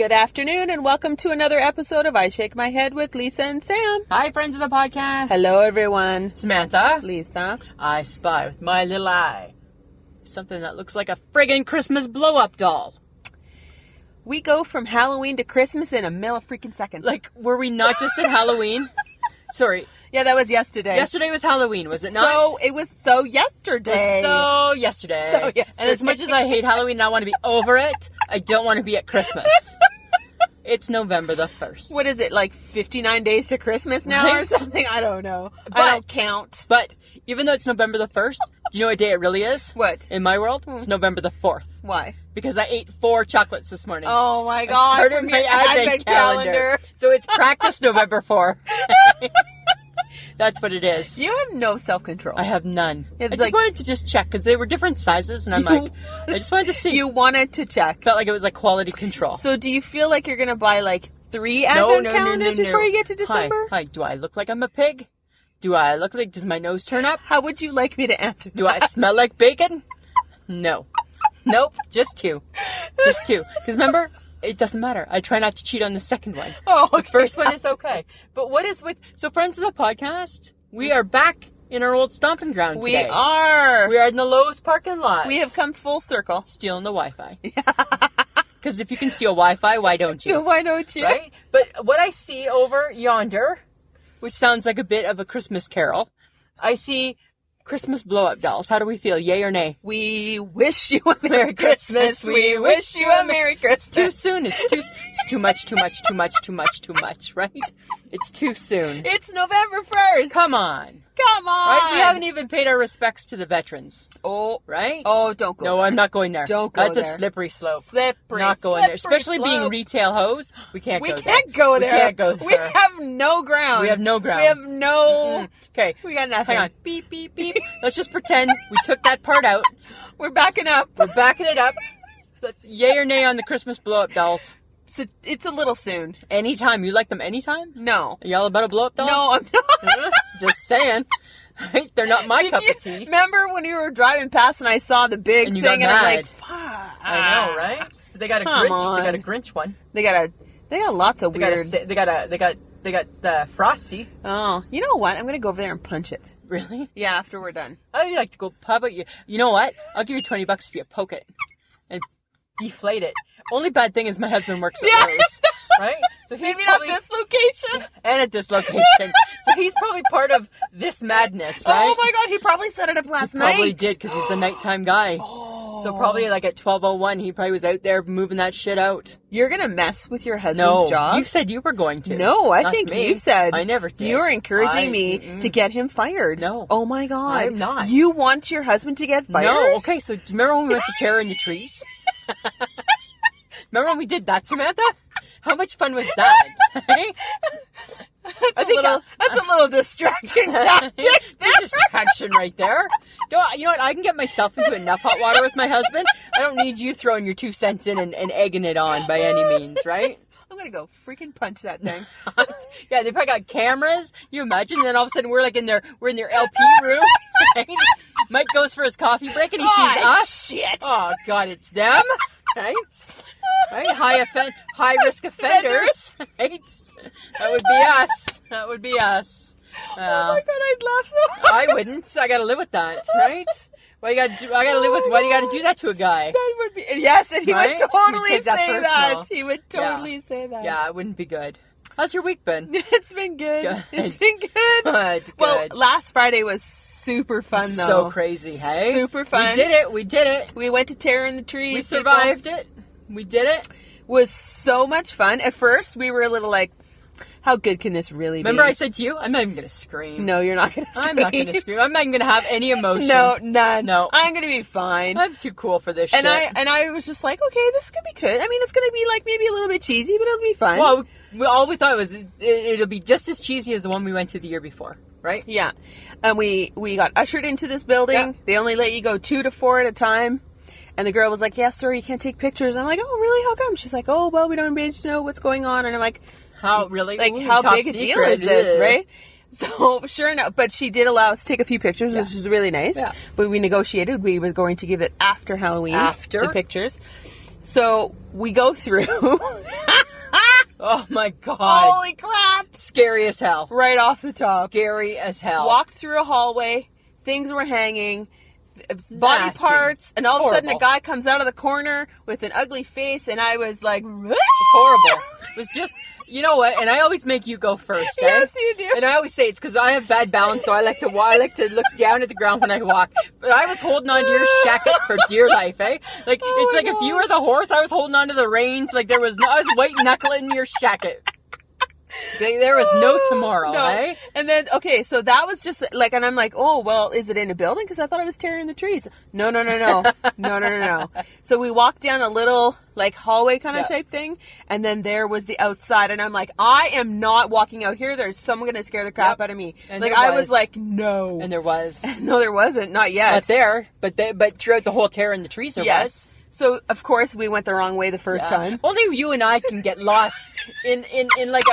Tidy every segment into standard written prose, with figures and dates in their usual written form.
Good afternoon, and welcome to another episode of I Shake My Head with Lisa and Sam. Hi, friends of the podcast. Hello, everyone. Samantha. Lisa. I spy with my little eye something that looks like a friggin' Christmas blow-up doll. We go from Halloween to Christmas in a freaking seconds. Like, were we not just at Halloween? Sorry. Yeah, that was yesterday. Yesterday was Halloween, was it not? So, it was so yesterday. So yesterday. And as much as I hate Halloween and I want to be over it, I don't want to be at Christmas. It's November the 1st. What is it, like 59 days to Christmas now or something? I don't know. I don't count. But even though it's November the 1st, do you know what day it really is? What? In my world, it's November the 4th. Why? Because I ate 4 chocolates this morning. Oh my God. I started my advent calendar. So it's practice November 4. That's what it is. You have no self-control. I have none. It's I just wanted to just check because they were different sizes, and I'm like, I just wanted to see. You wanted to check. Felt like it was like quality control. So do you feel like you're going to buy like 3 advent calendars before you get to December? Hi. Do I look like I'm a pig? Does my nose turn up? How would you like me to answer Do that? I smell like bacon? No. Nope. Just 2. Just 2. Because remember, it doesn't matter. I try not to cheat on the second one. Oh, okay. The first one is okay. But what is with... So, friends of the podcast, we are back in our old stomping ground today. We are. We are in the Lowe's parking lot. We have come full circle. Stealing the Wi-Fi. Because if you can steal Wi-Fi, why don't you? Why don't you? Right? But what I see over yonder, which sounds like a bit of a Christmas carol, I see Christmas blow-up dolls. How do we feel? Yay or nay? We wish you a Merry Christmas. We wish you a Merry Christmas. Too soon. It's too much, right? It's too soon. It's November 1st. Come on. Right? We haven't even paid our respects to the veterans. Oh. Right? Oh, don't go there. No, I'm not going there. Don't go there. That's a slippery slope. Slippery. Not going there. Especially slope. being retail hoes. We can't go there. We can't go there. We can't go there. We have no grounds. We have no grounds. We have no... Okay. We got nothing. Hang on. Beep, beep, beep. Let's just pretend we took that part out. We're backing up. We're backing it up. That's yay or nay on the Christmas blow-up dolls. It's a little soon. Anytime. You like them anytime? No. Are y'all about a blow-up doll? No, I'm not. Just saying. Right? They're not my cup of tea. Remember when you were driving past and I saw the big and you thing got and mad. I'm like, fuck. I know, right? They got a Come Grinch. on. They got a Grinch one. They got lots of weird. They got Frosty. Oh, you know what? I'm gonna go over there and punch it. Really? Yeah, after we're done. I'd like to go. How about you? You know what? I'll give you $20 if you poke it and deflate it. Only bad thing is my husband works at Lowe's, right? So he's maybe probably, not this location. and at this location. So he's probably part of this madness, right? Oh my God, he probably set it up last night. Probably did because he's the nighttime guy. Oh. So probably like at 12:01, he probably was out there moving that shit out. You're gonna mess with your husband's job? You said you were going to. No, I Not think me. you said. I never did. You were encouraging me to get him fired. No. Oh my God. I'm not. You want your husband to get fired? No. Okay, so do you remember when we went to Terror in the Trees? Remember when we did that, Samantha? How much fun was that? That's a little distraction tactic. Distraction right there. You know what? I can get myself into enough hot water with my husband. I don't need you throwing your 2 cents in and egging it on by any means, right? I'm gonna go freaking punch that thing. Yeah, they probably got cameras. You imagine? And then all of a sudden we're in their LP room. Right? Mike goes for his coffee break and he sees us. Shit. Oh God, it's them. Right? Right? High risk offenders. Right? That would be us. Oh my God, I'd laugh so hard. I wouldn't. I gotta live with that, right? Why do you gotta do that to a guy? That would be, yes, and he Right? would totally Take that say that. personal. He would totally say that. Yeah, it wouldn't be good. How's your week been? It's been good. Good. It's been good. Good. Well, last Friday was super fun, though. So crazy, hey? Super fun. We did it. We went to Terror in the Trees. We survived it. We did it. Was so much fun. At first, we were a little like, how good can this really Remember be? I said to you, I'm not even going to scream. No, you're not going to scream. I'm not going to scream. I'm not even going to have any emotion. No, none. No. I'm going to be fine. I'm too cool for this and shit. I was just like, okay, this could be good. I mean, it's going to be like maybe a little bit cheesy, but it'll be fun. Well, all we thought was it'll be just as cheesy as the one we went to the year before, right? Yeah. And we got ushered into this building. Yeah. They only let you go 2 to 4 at a time. And the girl was like, yes, sir, you can't take pictures. And I'm like, oh, really? How come? She's like, oh, well, we don't need to know what's going on. And I'm like, how really? Like, Ooh, how top big a deal secret. is this, right? So, sure enough, but she did allow us to take a few pictures, which was really nice. Yeah. But we negotiated. We were going to give it after Halloween. After? The pictures. So, we go through. Oh my God. Holy crap! Scary as hell. Right off the top. Scary as hell. Walked through a hallway. Things were hanging. Body Nasty. parts. And all of a sudden a Horrible. guy comes out of the corner with an ugly face. And I was like, It's horrible. It was just, you know what? And I always make you go first. Yes, you do. And I always say it's because I have bad balance, so I like to look down at the ground when I walk. But I was holding on to your shacket for dear life, eh? Like it's like if you were the horse, I was holding on to the reins. Like I was white knuckling your shacket. There was no tomorrow, eh? And then, okay, so that was just like, and I'm like, oh, well, is it in a building? Because I thought I was tearing the trees. No. No. So we walked down a little, like, hallway kind of type thing, and then there was the outside, and I'm like, I am not walking out here. There's someone going to scare the crap out of me. And like, I was like, no. And there was. No, there wasn't. Not yet. Not there, but throughout the whole tear in the trees there was. So, of course, we went the wrong way the first time. Only you and I can get lost in like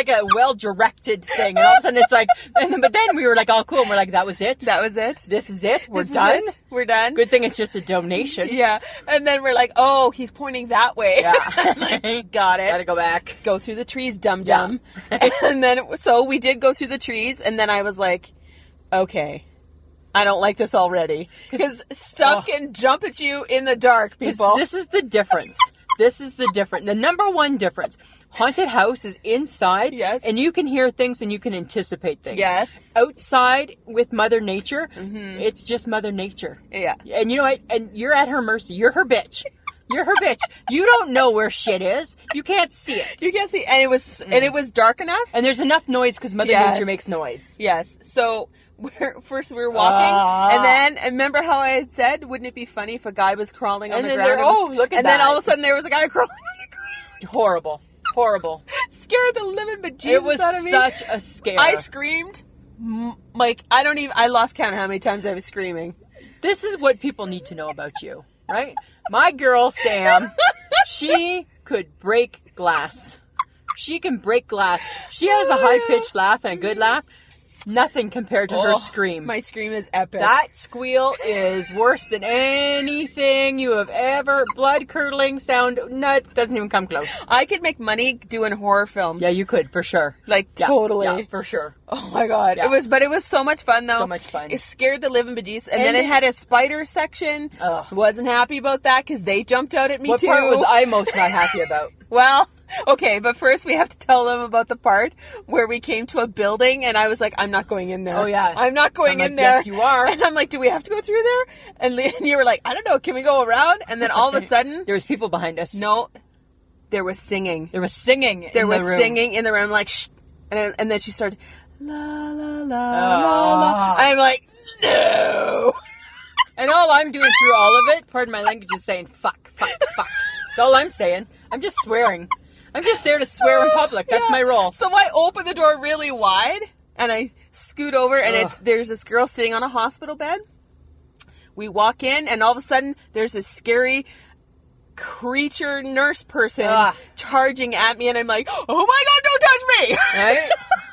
a well-directed thing. And all of a sudden it's like, but then we were like all cool. And we're like, that was it. That was it. This is it. We're done. We're done. Good thing it's just a donation. Yeah. And then we're like, oh, he's pointing that way. Yeah. Got it. Gotta go back. Go through the trees, dum-dum. Yeah. And then, so we did go through the trees. And then I was like, okay. I don't like this already. Because stuff can jump at you in the dark, people. This is the difference. The number one difference. Haunted house is inside. Yes. And you can hear things and you can anticipate things. Yes. Outside with Mother Nature, it's just Mother Nature. Yeah. And you know what? And you're at her mercy. You're her bitch. You don't know where shit is. You can't see it. You can't see. And it was dark enough. And there's enough noise because Mother Nature makes noise. Yes. So first we were walking, and then remember how I had said, wouldn't it be funny if a guy was crawling on the ground? Look at that. And then all of a sudden there was a guy crawling on the ground. Horrible. Scared the living bejesus It was out of me. such a scare. I screamed, like, I lost count of how many times I was screaming. This is what people need to know about you, right? My girl, Sam, she could break glass. She can break glass. She has a high-pitched laugh and a good laugh. Nothing compared to her scream. My scream is epic. That squeal is worse than anything you have ever. Blood-curdling sound. No, it doesn't even come close. I could make money doing horror films. Yeah, you could, for sure. Like, totally. Yeah, for sure. Oh my God. Yeah. It was so much fun though. So much fun. It scared the living bejesus. And then it had a spider section. Ugh. Wasn't happy about that because they jumped out at me What too. part was I most not happy about? Well, okay, but first we have to tell them about the part where we came to a building and I was like, I'm not going in there. Oh yeah. I'm not going in like, there. Yes, you are. And I'm like, do we have to go through there? And you were like, I don't know, can we go around? And then all of a sudden, there was people behind us. No, there was singing. There was singing. There in was the room. singing in the room, like, shh. And then she started, la la la la la. I'm like, no. And all I'm doing through all of it, pardon my language, is saying fuck. That's all I'm saying. I'm just swearing. I'm just there to swear in public. That's my role. So I open the door really wide and I scoot over and there's this girl sitting on a hospital bed. We walk in and all of a sudden there's this scary creature nurse person charging at me and I'm like, oh my God, don't touch me. Right?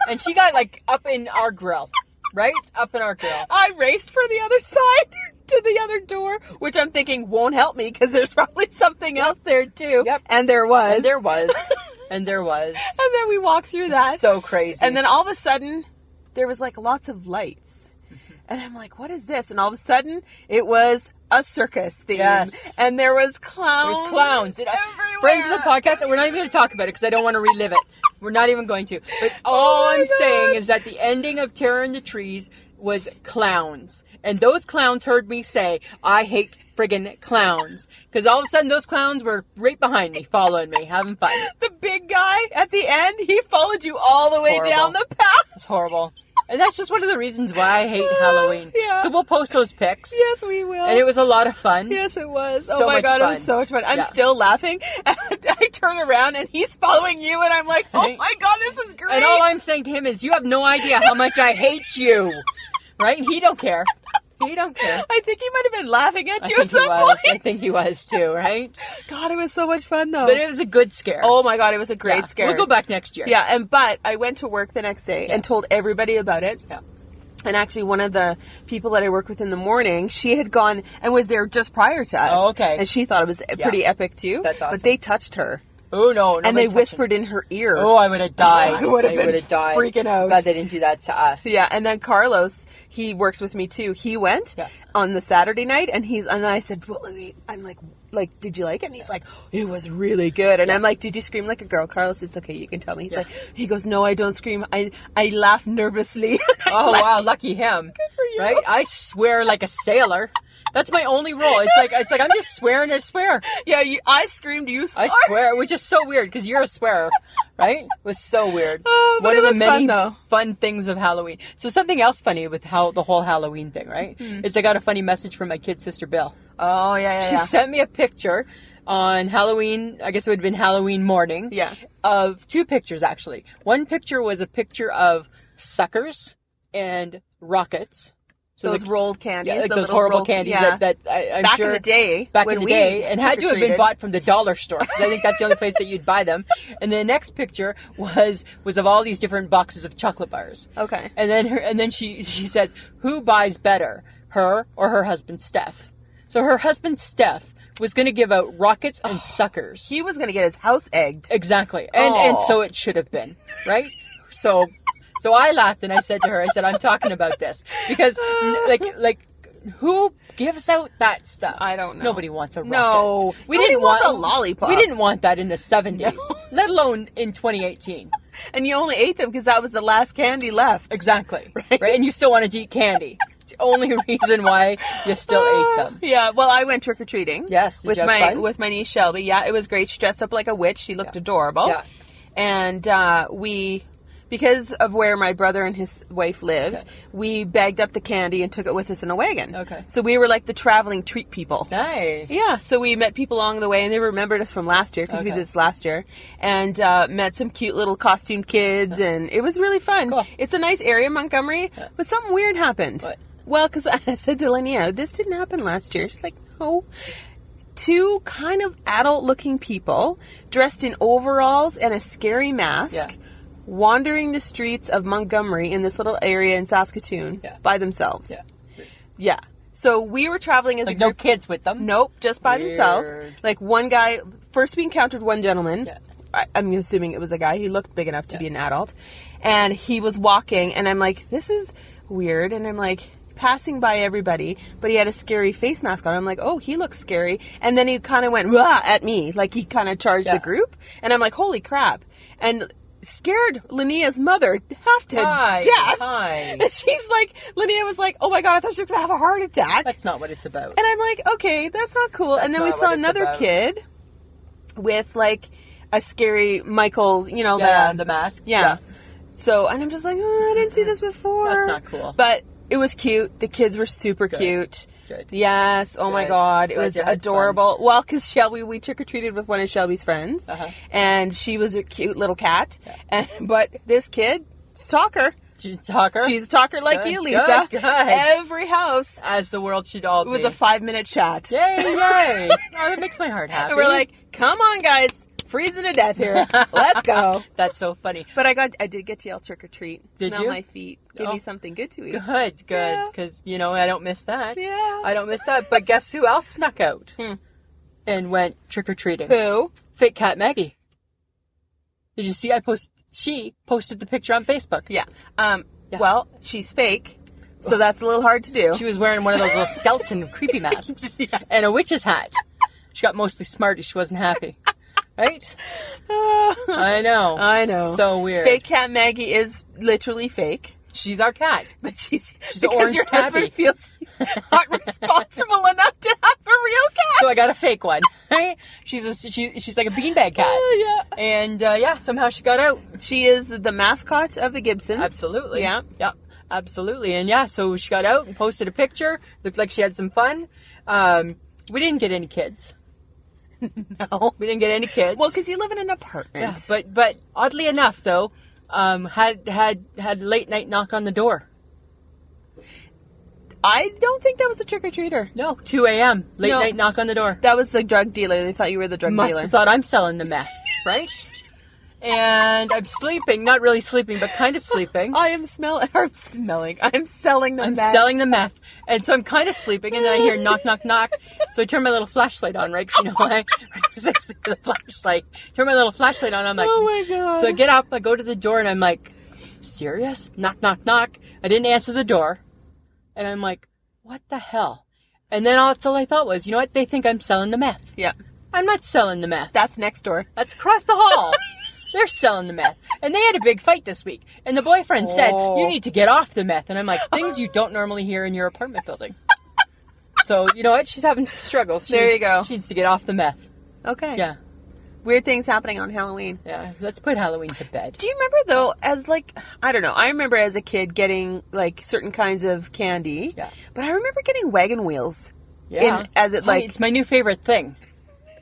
And she got like up in our grill. Right? Up in our grill. I raced for the other side to the other door, which I'm thinking won't help me because there's probably something else there too. Yep. And there was. And there was. And then we walked through that. So crazy. And then all of a sudden, there was like lots of lights. And I'm like, what is this? And all of a sudden, it was a circus theme. Yes. And there was clowns. There's clowns. Everywhere. Friends of the podcast, and we're not even going to talk about it because I don't want to relive it. We're not even going to. But all I'm saying is that the ending of Terror in the Trees was clowns. And those clowns heard me say, I hate friggin' clowns. Because all of a sudden those clowns were right behind me, following me, having fun. The big guy at the end, he followed you all the way down the path. It's horrible. And that's just one of the reasons why I hate Halloween. Yeah. So we'll post those pics. Yes, we will. And it was a lot of fun. Yes, it was. So oh my much God, fun. it was so much fun. I'm still laughing. I turn around and he's following you and I'm like, oh my God, this is great. And all I'm saying to him is, you have no idea how much I hate you. Right? And he don't care. He don't care. I think he might have been laughing at you at some point. point. I think he was too, right? God, it was so much fun though. But it was a good scare. Oh my God, it was a great scare. We'll go back next year. Yeah, but I went to work the next day and told everybody about it. Yeah. And actually, one of the people that I work with in the morning, she had gone and was there just prior to us. Oh, okay. And she thought it was pretty epic too. That's awesome. But they touched her. Oh no! And they whispered in her ear. Oh, I would have died. I would have been died. freaking out. Glad they didn't do that to us. Yeah, and then Carlos, he works with me too. He went on the Saturday night, and I said, well, I'm like, did you like it? And he's like, it was really good. And I'm like, did you scream like a girl, Carlos? It's okay, you can tell me. He's like, he goes, no, I don't scream. I laugh nervously. Oh wow, lucky him. Good for you. Right? I swear like a sailor. That's my only rule. It's like I'm just swearing to swear. Yeah, I screamed, you swear. I swear, which is so weird because you're a swearer, right? It was so weird. Oh, but one of the many fun, fun things of Halloween. So something else funny with the whole Halloween thing, right? Is I got a funny message from my kid sister Bill. Oh yeah. She sent me a picture on Halloween. I guess it would have been Halloween morning. Yeah. Of 2 pictures actually. One picture was a picture of suckers and rockets. So those rolled candies, like those horrible candies that I'm back sure in the day, back in the day, and had to have been bought from the dollar store because I think that's the only place that you'd buy them. And the next picture was of all these different boxes of chocolate bars. Okay. And then she says, who buys better, her or her husband Steph? So her husband Steph was going to give out rockets and suckers. He was going to get his house egged. Exactly, and so it should have been, right? So I laughed and I said to her, I'm talking about this because like who gives out that stuff? I don't know. Nobody wants a rocket. No, we didn't want a lollipop. We didn't want that in the 70s, let alone in 2018. And you only ate them because that was the last candy left. Exactly. Right? And you still wanted to eat candy. It's the only reason why you still ate them. Yeah. Well, I went trick or treating. Yes. With my niece Shelby. Yeah, it was great. She dressed up like a witch. She looked adorable. Yeah. And because of where my brother and his wife live, we bagged up the candy and took it with us in a wagon. Okay. So we were like the traveling treat people. Nice. Yeah. So we met people along the way, and they remembered us from last year because we did this last year, and met some cute little costume kids, and it was really fun. Cool. It's a nice area, Montgomery, but something weird happened. What? Well, because I said to Linnea, this didn't happen last year. She's like, no. 2 kind of adult-looking people dressed in overalls and a scary mask. Wandering the streets of Montgomery in this little area in Saskatoon by themselves. Yeah. So we were traveling as like a group. No kids with them? Nope, just by themselves. Like one guy, first we encountered one gentleman. I'm assuming it was a guy. He looked big enough to be an adult. And he was walking, and I'm like, this is weird. And I'm like, passing by everybody, but he had a scary face mask on. I'm like, oh, he looks scary. And then he kind of went, rah, at me. Like he kind of charged the group. And I'm like, holy crap. And scared Linnea's mother half to death. Hi. And she's like, Linnea was like, oh my God, I thought she was going to have a heart attack. That's not what it's about. And I'm like, okay, that's not cool. And then we saw another kid with like a scary Michael, the mask. Yeah. So, and I'm just like, oh, I didn't see this before. That's not cool. But it was cute. The kids were super cute. Good. Yes. Oh my God. It was adorable. Well, because Shelby, we trick-or-treated with one of Shelby's friends. And she was a cute little cat. But this kid, stalker. She's a talker? She's a talker like you, Lisa. Good. Every house. As the world should all be. It was a 5-minute chat. Yay. Oh, that makes my heart happy. And we're like, come on, guys. Freezing to death here. Let's go. That's so funny. But I did get to yell trick or treat. Did Smell you? my feet. Give me something good to eat. Good. Because, I don't miss that. Yeah. I don't miss that. But guess who else snuck out and went trick or treating? Who? Fake Cat Maggie. Did you see? She posted the picture on Facebook. Yeah. Well, she's fake. So that's a little hard to do. She was wearing one of those little skeleton creepy masks and a witch's hat. She got mostly smarty. She wasn't happy. Right? I know. So weird. Fake Cat Maggie is literally fake. She's our cat. But she's because your tabby. husband feels not responsible enough to have a real cat. So I got a fake one. Right? She's like a beanbag cat. Yeah. And somehow she got out. She is the mascot of the Gibsons. Absolutely. Yeah. Absolutely. And so she got out and posted a picture. Looked like she had some fun. We didn't get any kids. No, we didn't get any kids. Well, because you live in an apartment. Yeah, but oddly enough, though, had late night knock on the door. I don't think that was a trick or treater. No, 2 a.m. Late night knock on the door. That was the drug dealer. They thought you were the drug dealer. Must have thought I'm selling the meth, right? and I'm sleeping, not really sleeping, but kind of sleeping. I'm selling the I'm meth. selling the meth. And so I'm kind of sleeping, and then I hear knock, knock, knock. So I turn my little flashlight on, right? 'Cause you know why? Because I see the flashlight. Turn my little flashlight on, I'm like, Oh my God. So I get up, I go to the door, and I'm like, serious? Knock, knock, knock. I didn't answer the door. And I'm like, what the hell? And then that's all I thought was, you know what? They think I'm selling the meth. Yeah. I'm not selling the meth. That's next door. That's across the hall. They're selling the meth. And they had a big fight this week. And the boyfriend said, you need to get off the meth. And I'm like, things you don't normally hear in your apartment building. So, you know what? She's having some struggles. There you go. She needs to get off the meth. Okay. Yeah. Weird things happening on Halloween. Yeah. Let's put Halloween to bed. Do you remember, though, as, like, I don't know, I remember as a kid getting, like, certain kinds of candy. Yeah. But I remember getting wagon wheels. Yeah. It's my new favorite thing.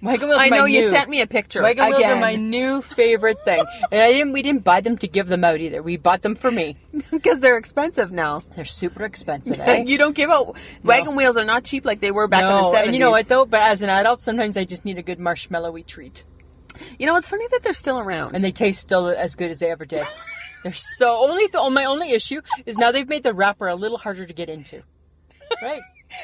Wagon wheels I are my know you new. sent me a picture. Wagon wheels again. are my new favorite thing. And we didn't buy them to give them out either. We bought them for me. Because they're expensive now. They're super expensive, eh? You don't give out... Wagon wheels are not cheap like they were back in the 70s. And you know what, though? But as an adult, sometimes I just need a good marshmallowy treat. You know, it's funny that they're still around. And they taste still as good as they ever did. They're so... my only issue is now they've made the wrapper a little harder to get into. Right?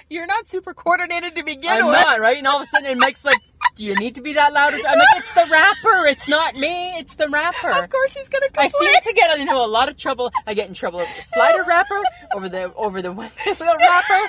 You're not super coordinated to begin I'm with. not, right? And all of a sudden Mike's like, do you need to be that loud? I'm like, it's the wrapper. It's not me. It's the wrapper. Of course he's going to I complain. seem to get into a lot of trouble. I get in trouble over the slider wrapper, over the wheel wrapper,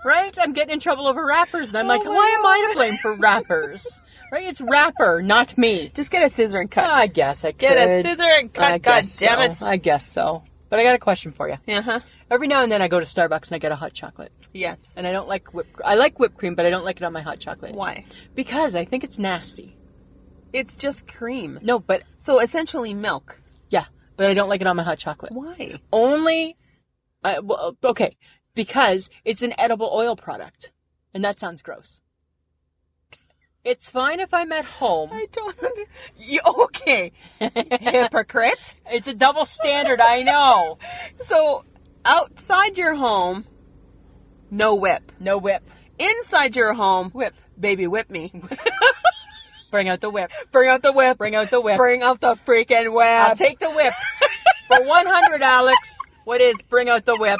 right? I'm getting in trouble over wrappers, and I'm like, why am I to blame for wrappers? Right? It's wrapper, not me. Just get a scissor and cut. I guess I could. Get a scissor and cut. God damn it. I guess so. But I got a question for you. Uh-huh. Every now and then I go to Starbucks and I get a hot chocolate. Yes. And I don't like I like whipped cream, but I don't like it on my hot chocolate. Why? Because I think it's nasty. It's just cream. No, but... So essentially milk. Yeah, but I don't like it on my hot chocolate. Why? Only... okay, because it's an edible oil product. And that sounds gross. It's fine if I'm at home. I don't okay. Hypocrite. It's a double standard, I know. So, outside your home, no whip. No whip. Inside your home, Whip. baby, whip me. Bring out the whip. Bring out the whip. Bring out the whip. Bring out the freaking whip. I'll take the whip. For 100, Alex. What is bring out the whip?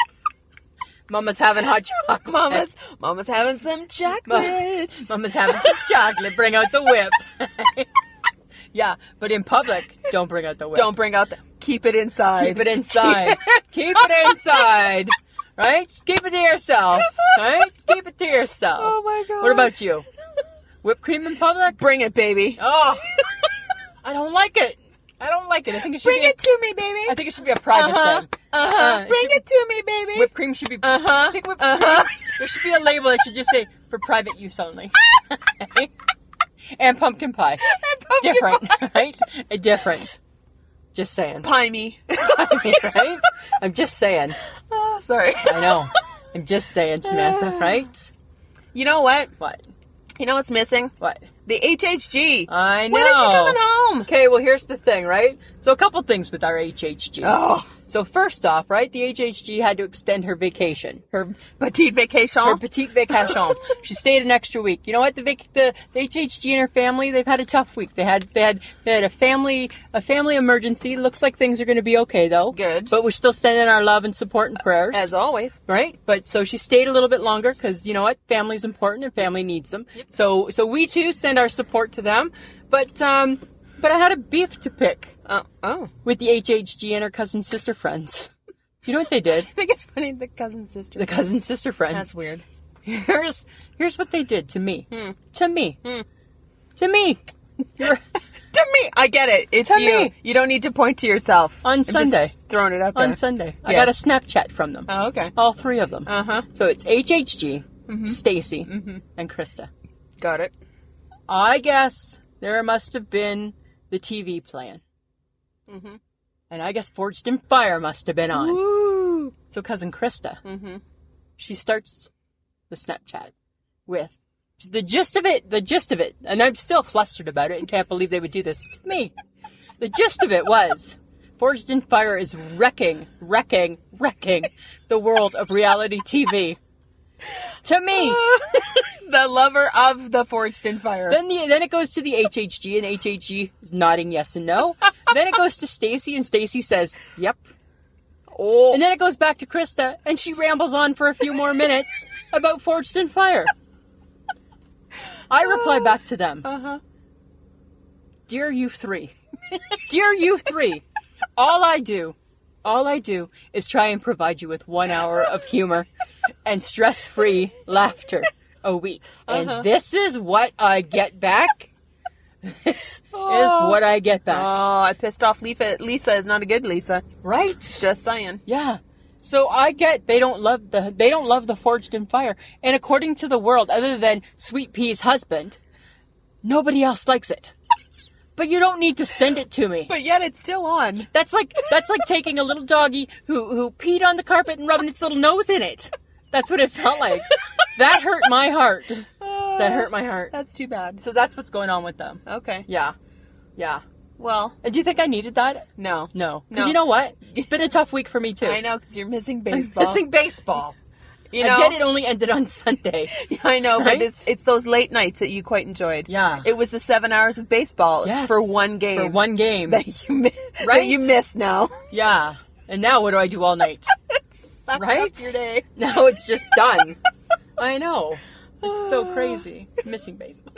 Mama's having hot chocolate. Mama's having some chocolate. Mama's having some chocolate. Bring out the whip. Yeah, but in public, don't bring out the whip. Don't bring out the... Keep it inside. Keep it inside. Keep it inside. Right? Keep it to yourself. Right? Keep it to yourself. Oh my God. What about you? Whipped cream in public? Bring it, baby. Oh. I don't like it. I don't like it. I think it should Bring it to me, baby. I think it should be a private thing. Bring it to me, baby. Whipped cream should be... I think whipped cream, there should be a label that should just say, for private use only. And pumpkin pie. Different, right? Different. Just saying. Pie me. Right? I'm just saying. Oh, sorry. I know. I'm just saying, Samantha, right? You know what? What? You know what's missing? What? The HHG. I know. When is she coming home? Okay, well, here's the thing, right? So a couple things with our HHG. Oh. So first off, right, the HHG had to extend her vacation. Her petite vacation. Her petite vacation. She stayed an extra week. You know what? The HHG and her family, they've had a tough week. They had a family emergency. Looks like things are going to be okay though. Good. But we're still sending our love and support and prayers. As always. Right? But so she stayed a little bit longer because you know what? Family's important and family needs them. Yep. So we too send our support to them. But I had a beef to pick. With the HHG and her cousin sister friends. Do you know what they did? I think it's funny, the cousin sister. The cousin sister friends. That's weird. Here's what they did to me. To me. To me. I get it. It's to you. me. You don't need to point to yourself. On Sunday. Just throwing it out there. On Sunday. Yeah. I got a Snapchat from them. Oh, okay. All three of them. So it's HHG, Stacy, and Krista. Got it. I guess there must have been the TV plan. And I guess Forged in Fire must have been on. Woo. So cousin Krista, she starts the Snapchat with the gist of it, and I'm still flustered about it and can't believe they would do this to me. The gist of it was, Forged in Fire is wrecking the world of reality TV. To me. The lover of the Forged in Fire. Then it goes to the HHG, and HHG is nodding yes and no. Then it goes to Stacy, and Stacy says, "Yep." Oh. And then it goes back to Krista, and she rambles on for a few more minutes about Forged in Fire. I reply back to them. Uh-huh. Dear you three. Dear you three. All I do is try and provide you with 1 hour of humor and stress-free laughter a week. And this is what I get back. This is what I get back. Oh, I pissed off Lisa is not a good Lisa. Right? Just saying. Yeah. So I get they don't love the Forged in Fire. And according to the world, other than Sweet Pea's husband, nobody else likes it. But you don't need to send it to me. But yet it's still on. That's like taking a little doggy who peed on the carpet and rubbing its little nose in it. That's what it felt like. That hurt my heart. That hurt my heart. That's too bad. So that's what's going on with them. Okay. Yeah. Yeah. Well. And do you think I needed that? No. No. Because you know what? It's been a tough week for me too. I know, because you're missing baseball. Missing baseball. You know? And yet it only ended on Sunday. I know, Right? but it's those late nights that you quite enjoyed. Yeah. It was the 7 hours of baseball for one game. For one game. That you miss now. Yeah. And now what do I do all night? Suck Right? up your day. Now it's just done. I know. It's so crazy. Missing baseball.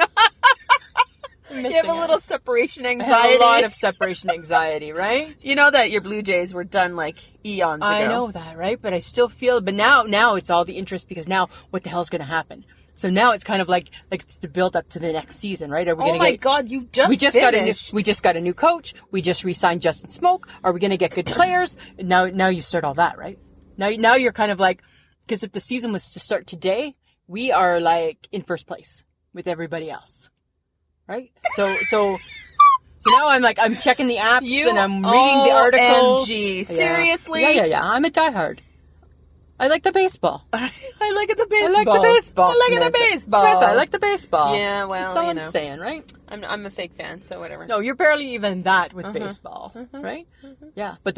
You have a little separation I anxiety. have a lot of separation anxiety, right? You know that your Blue Jays were done like eons ago. I know that, right? But I still feel, but now it's all the interest because now what the hell's going to happen? So now it's kind of like it's the build up to the next season, right? Are we Oh my God, you just we just finished. got a new coach. We just re-signed Justin Smoke. Are we going to get good players? And now you start all that, right? Now you're kind of like, because if the season was to start today, we are like in first place with everybody else, right? So now I'm checking the apps and I'm reading the articles. OMG. Seriously? Yeah. I'm a diehard. I like the baseball. I like the baseball. I like the baseball. I like the Samantha. baseball. Samantha, I like the baseball. Yeah, well, that's all you I'm know. saying, right? I'm a fake fan, so whatever. No, you're barely even that with baseball, right? Yeah, but if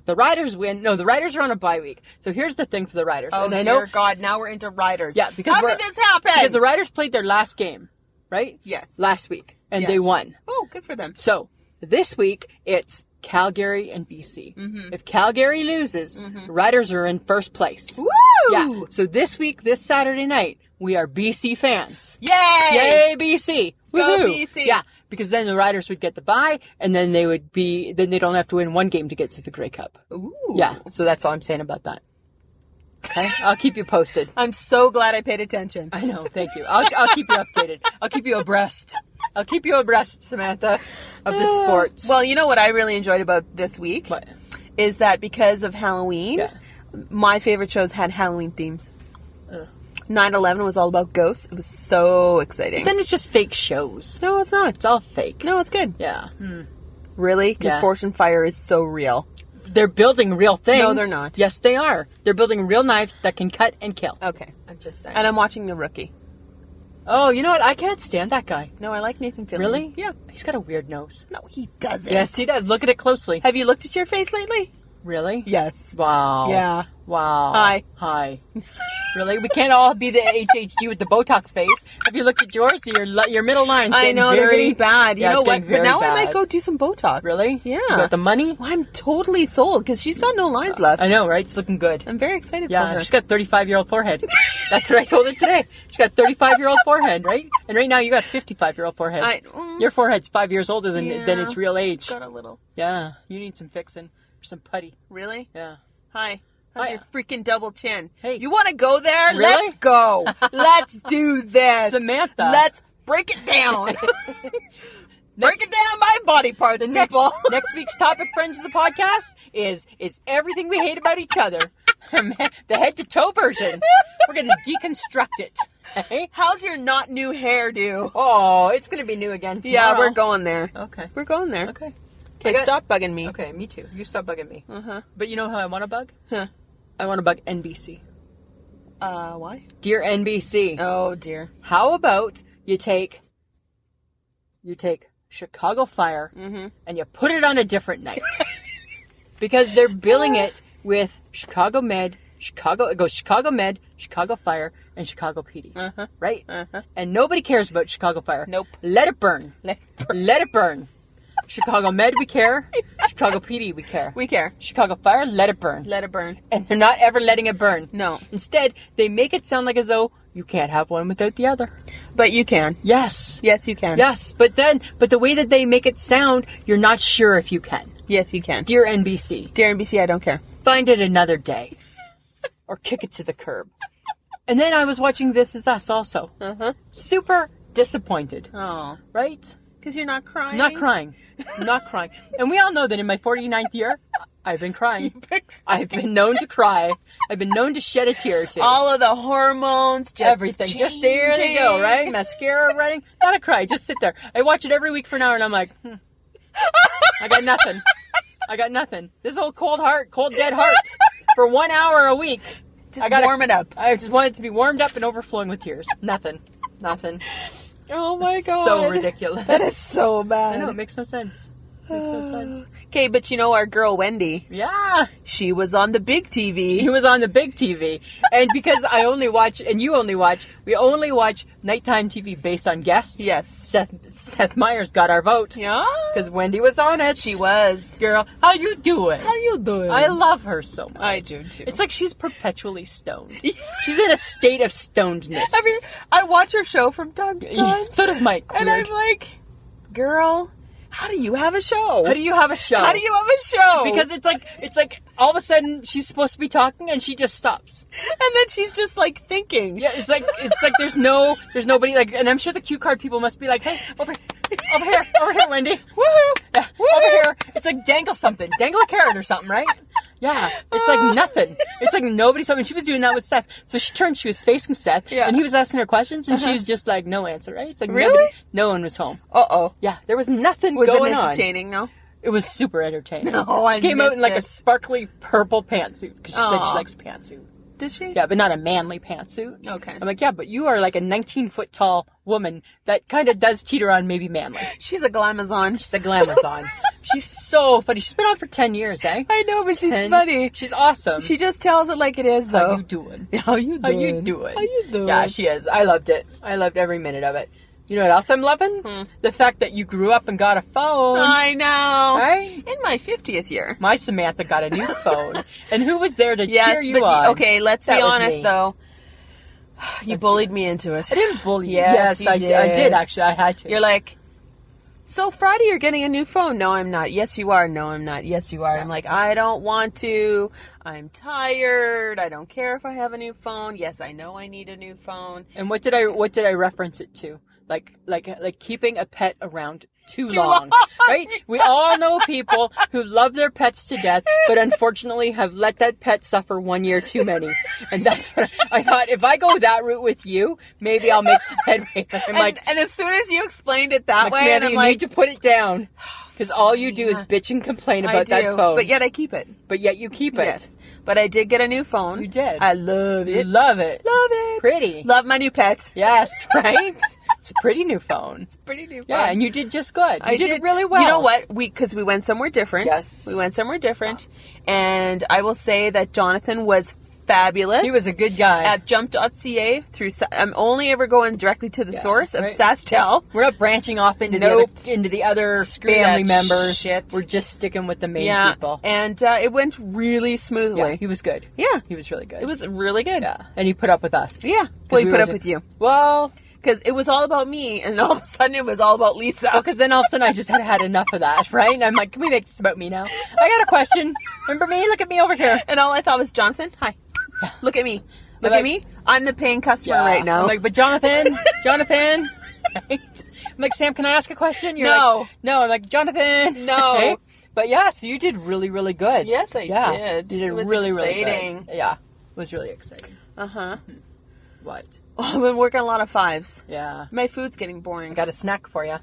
the Riders win, the Riders are on a bye week. So here's the thing for the Riders. Oh, and I dear know, God, now we're into Riders. Yeah, because how did this happen? Because the Riders played their last game, right? Yes. Last week, and Yes. they won. Oh, good for them. So this week it's Calgary and BC. If Calgary loses, the Riders are in first place. Woo! Yeah. So this week, this Saturday night, we are BC fans. Yay! Yay, BC! Go Woohoo! BC! Yeah, because then the Riders would get the bye, and then they don't have to win one game to get to the Grey Cup. Ooh. Yeah, so that's all I'm saying about that. Okay, I'll keep you posted. I'm so glad I paid attention. I know, thank you. I'll keep you updated. I'll keep you abreast. I'll keep you abreast, Samantha, of the sports. Well, you know what I really enjoyed about this week? What? Is that because of Halloween, Yeah. my favorite shows had Halloween themes. Ugh. 9/11 was all about ghosts. It was so exciting. Then it's just fake shows. No, it's not. It's all fake. No, it's good. Yeah. Really? Because Yeah. Forged in Fire is so real. They're building real things. No, they're not. Yes, they are. They're building real knives that can cut and kill. Okay. I'm just saying. And I'm watching The Rookie. Oh, you know what? I can't stand that guy. No, I like Nathan Fillion. Really? Yeah. He's got a weird nose. No, he doesn't. Yes, he does. Look at it closely. Have you looked at your face lately? Really? Yes. Wow. Yeah. Wow. Hi. Really? We can't all be the HHG with the Botox face. Have you looked at yours? Your middle line's I getting know, they're getting bad. You Yeah, know it's what? getting But very now I bad. might go do some Botox. Really? Yeah. You got the money? Well, I'm totally sold because she's got no lines left. I know, right? It's looking good. I'm very excited for Yeah, her. she's got 35-year-old forehead. That's what I told her today. She's got 35-year-old forehead, right? And right now you got 55-year-old forehead. Your forehead's 5 years older than its real age. Got a little. Yeah, you need some fixing or some putty. Really? Yeah. Hi. How's Hi. your freaking double chin? Hey. You want to go there? Really? Let's go. Let's do this. Samantha. Let's break it down. Break it down by body parts, people. Next week's topic, friends of the podcast, is everything we hate about each other. The head to toe version. We're going to deconstruct it. Okay? How's your not new hairdo? Oh, it's going to be new again tomorrow. Yeah, we're going there. Okay. We're going there. Okay. Okay, stop bugging me. Okay, me too. You stop bugging me. Uh-huh. But you know how I want to bug? Huh. I want to bug NBC. Why? Dear NBC. Oh, dear. How about you take Chicago Fire and you put it on a different night? Because they're billing it with Chicago Med, it goes Chicago Med, Chicago Fire, and Chicago PD. Right? And nobody cares about Chicago Fire. Nope. Let it burn. Let it burn. Chicago Med, we care. Chicago PD, we care. We care. Chicago Fire, let it burn. Let it burn. And they're not ever letting it burn. No. Instead, they make it sound like as though you can't have one without the other. But you can. Yes. Yes, you can. Yes. But the way that they make it sound, you're not sure if you can. Yes, you can. Dear NBC. Dear NBC, I don't care. Find it another day. Or kick it to the curb. And then I was watching This Is Us also. Uh-huh. Super disappointed. Oh. Right? Because you're not crying? Not crying. Not crying. And we all know that in my 49th year, I've been crying. I've been known to cry. I've been known to shed a tear or two. All of the hormones, just everything. Just there they go, right? Mascara running. Gotta cry. Just sit there. I watch it every week for an hour and I'm like, I got nothing. I got nothing. This old cold dead heart for 1 hour a week. Just warm it up. I just want it to be warmed up and overflowing with tears. Nothing. Oh my God. So ridiculous. That is so bad. I know, it makes no sense. Makes no sense. Okay, but you know our girl Wendy. Yeah. She was on the big TV. She was on the big TV. And because I only watch, and you only watch, we only watch nighttime TV based on guests. Yes. Seth Meyers got our vote. Yeah. Because Wendy was on it. She was. Girl, how you doing? How you doing? I love her so much. I do too. It's like she's perpetually stoned. She's in a state of stonedness. I watch her show from time to time. So does Mike. And I'm like, girl, how do you have a show? How do you have a show? How do you have a show? Because it's like all of a sudden she's supposed to be talking and she just stops. And then she's just like thinking. Yeah, it's like there's nobody like, and I'm sure the cue card people must be like, hey, over here, Wendy. Woohoo! Yeah, Woo-hoo! over here. It's like dangle a carrot or something, right? Yeah, it's like nothing. It's like nobody saw me. She was doing that with Seth. So she turned, she was facing Seth, and he was asking her questions, and she was just like, no answer, right? It's like really? No one was home. Uh-oh. Yeah, there was nothing was going it on. entertaining, no? It was super entertaining. No, she came out in like a sparkly purple pantsuit, because she said she likes pantsuit. Did she? Yeah, but not a manly pantsuit. Okay. I'm like, yeah, but you are like a 19-foot tall woman that kind of does teeter on maybe manly. She's a glamazon. She's a glamazon. She's so funny. She's been on for 10 years, eh? I know, but she's funny. She's awesome. She just tells it like it is, though. How you doing? How you doing? How you doing? Yeah, she is. I loved it. I loved every minute of it. You know what else I'm loving? The fact that you grew up and got a phone. I know. Right? In my 50th year. My Samantha got a new phone. And who was there to cheer you on? Okay, let's be honest, though. You bullied me into it. I didn't bully you. Yes, I did, actually. I had to. You're like, so Friday you're getting a new phone. No, I'm not. Yes, you are. No, I'm not. Yes, you are. Yeah. I'm like, I don't want to. I'm tired. I don't care if I have a new phone. Yes, I know I need a new phone. And what did I reference it to? Like keeping a pet around too long, right? We all know people who love their pets to death, but unfortunately have let that pet suffer 1 year too many. And that's what I thought. If I go that route with you, maybe I'll make some headway. And as soon as you explained it that way, and you need to put it down, because all you do is bitch and complain about that phone. But yet I keep it. But yet you keep it. Yes. But I did get a new phone. You did. I love it. You love it. Love it. Pretty. Love my new pets. Yes, right? It's a pretty new phone. It's a pretty new phone. Yeah, and you did just good. You did really well. You know what? Because we went somewhere different. Yes. We went somewhere different. And I will say that Jonathan was fabulous. He was a good guy. At jump.ca through, I'm only ever going directly to the source of SaskTel. We're not branching off into the other family members. Shit. We're just sticking with the main people. And it went really smoothly. Yeah, he was good. Yeah. He was really good. It was really good. Yeah. And he put up with us. Yeah. Well, he put up with you. Well, because it was all about me, and all of a sudden it was all about Lisa. Well, because then all of a sudden I just had enough of that, right? And I'm like, can we make this about me now? I got a question. Remember me? Look at me over here. And all I thought was, Jonathan, hi. Yeah. Look at me. Look at me. I'm the paying customer right now. I'm like, but Jonathan. Right? I'm like, Sam, can I ask a question? You're no. Like, no. I'm like, Jonathan. No. Right? But yeah, so you did really, really good. Yes, I did. You did really, really good. Yeah. It was really exciting. Uh-huh. What? Oh, I've been working a lot of 5s. Yeah. My food's getting boring. I got a snack for you.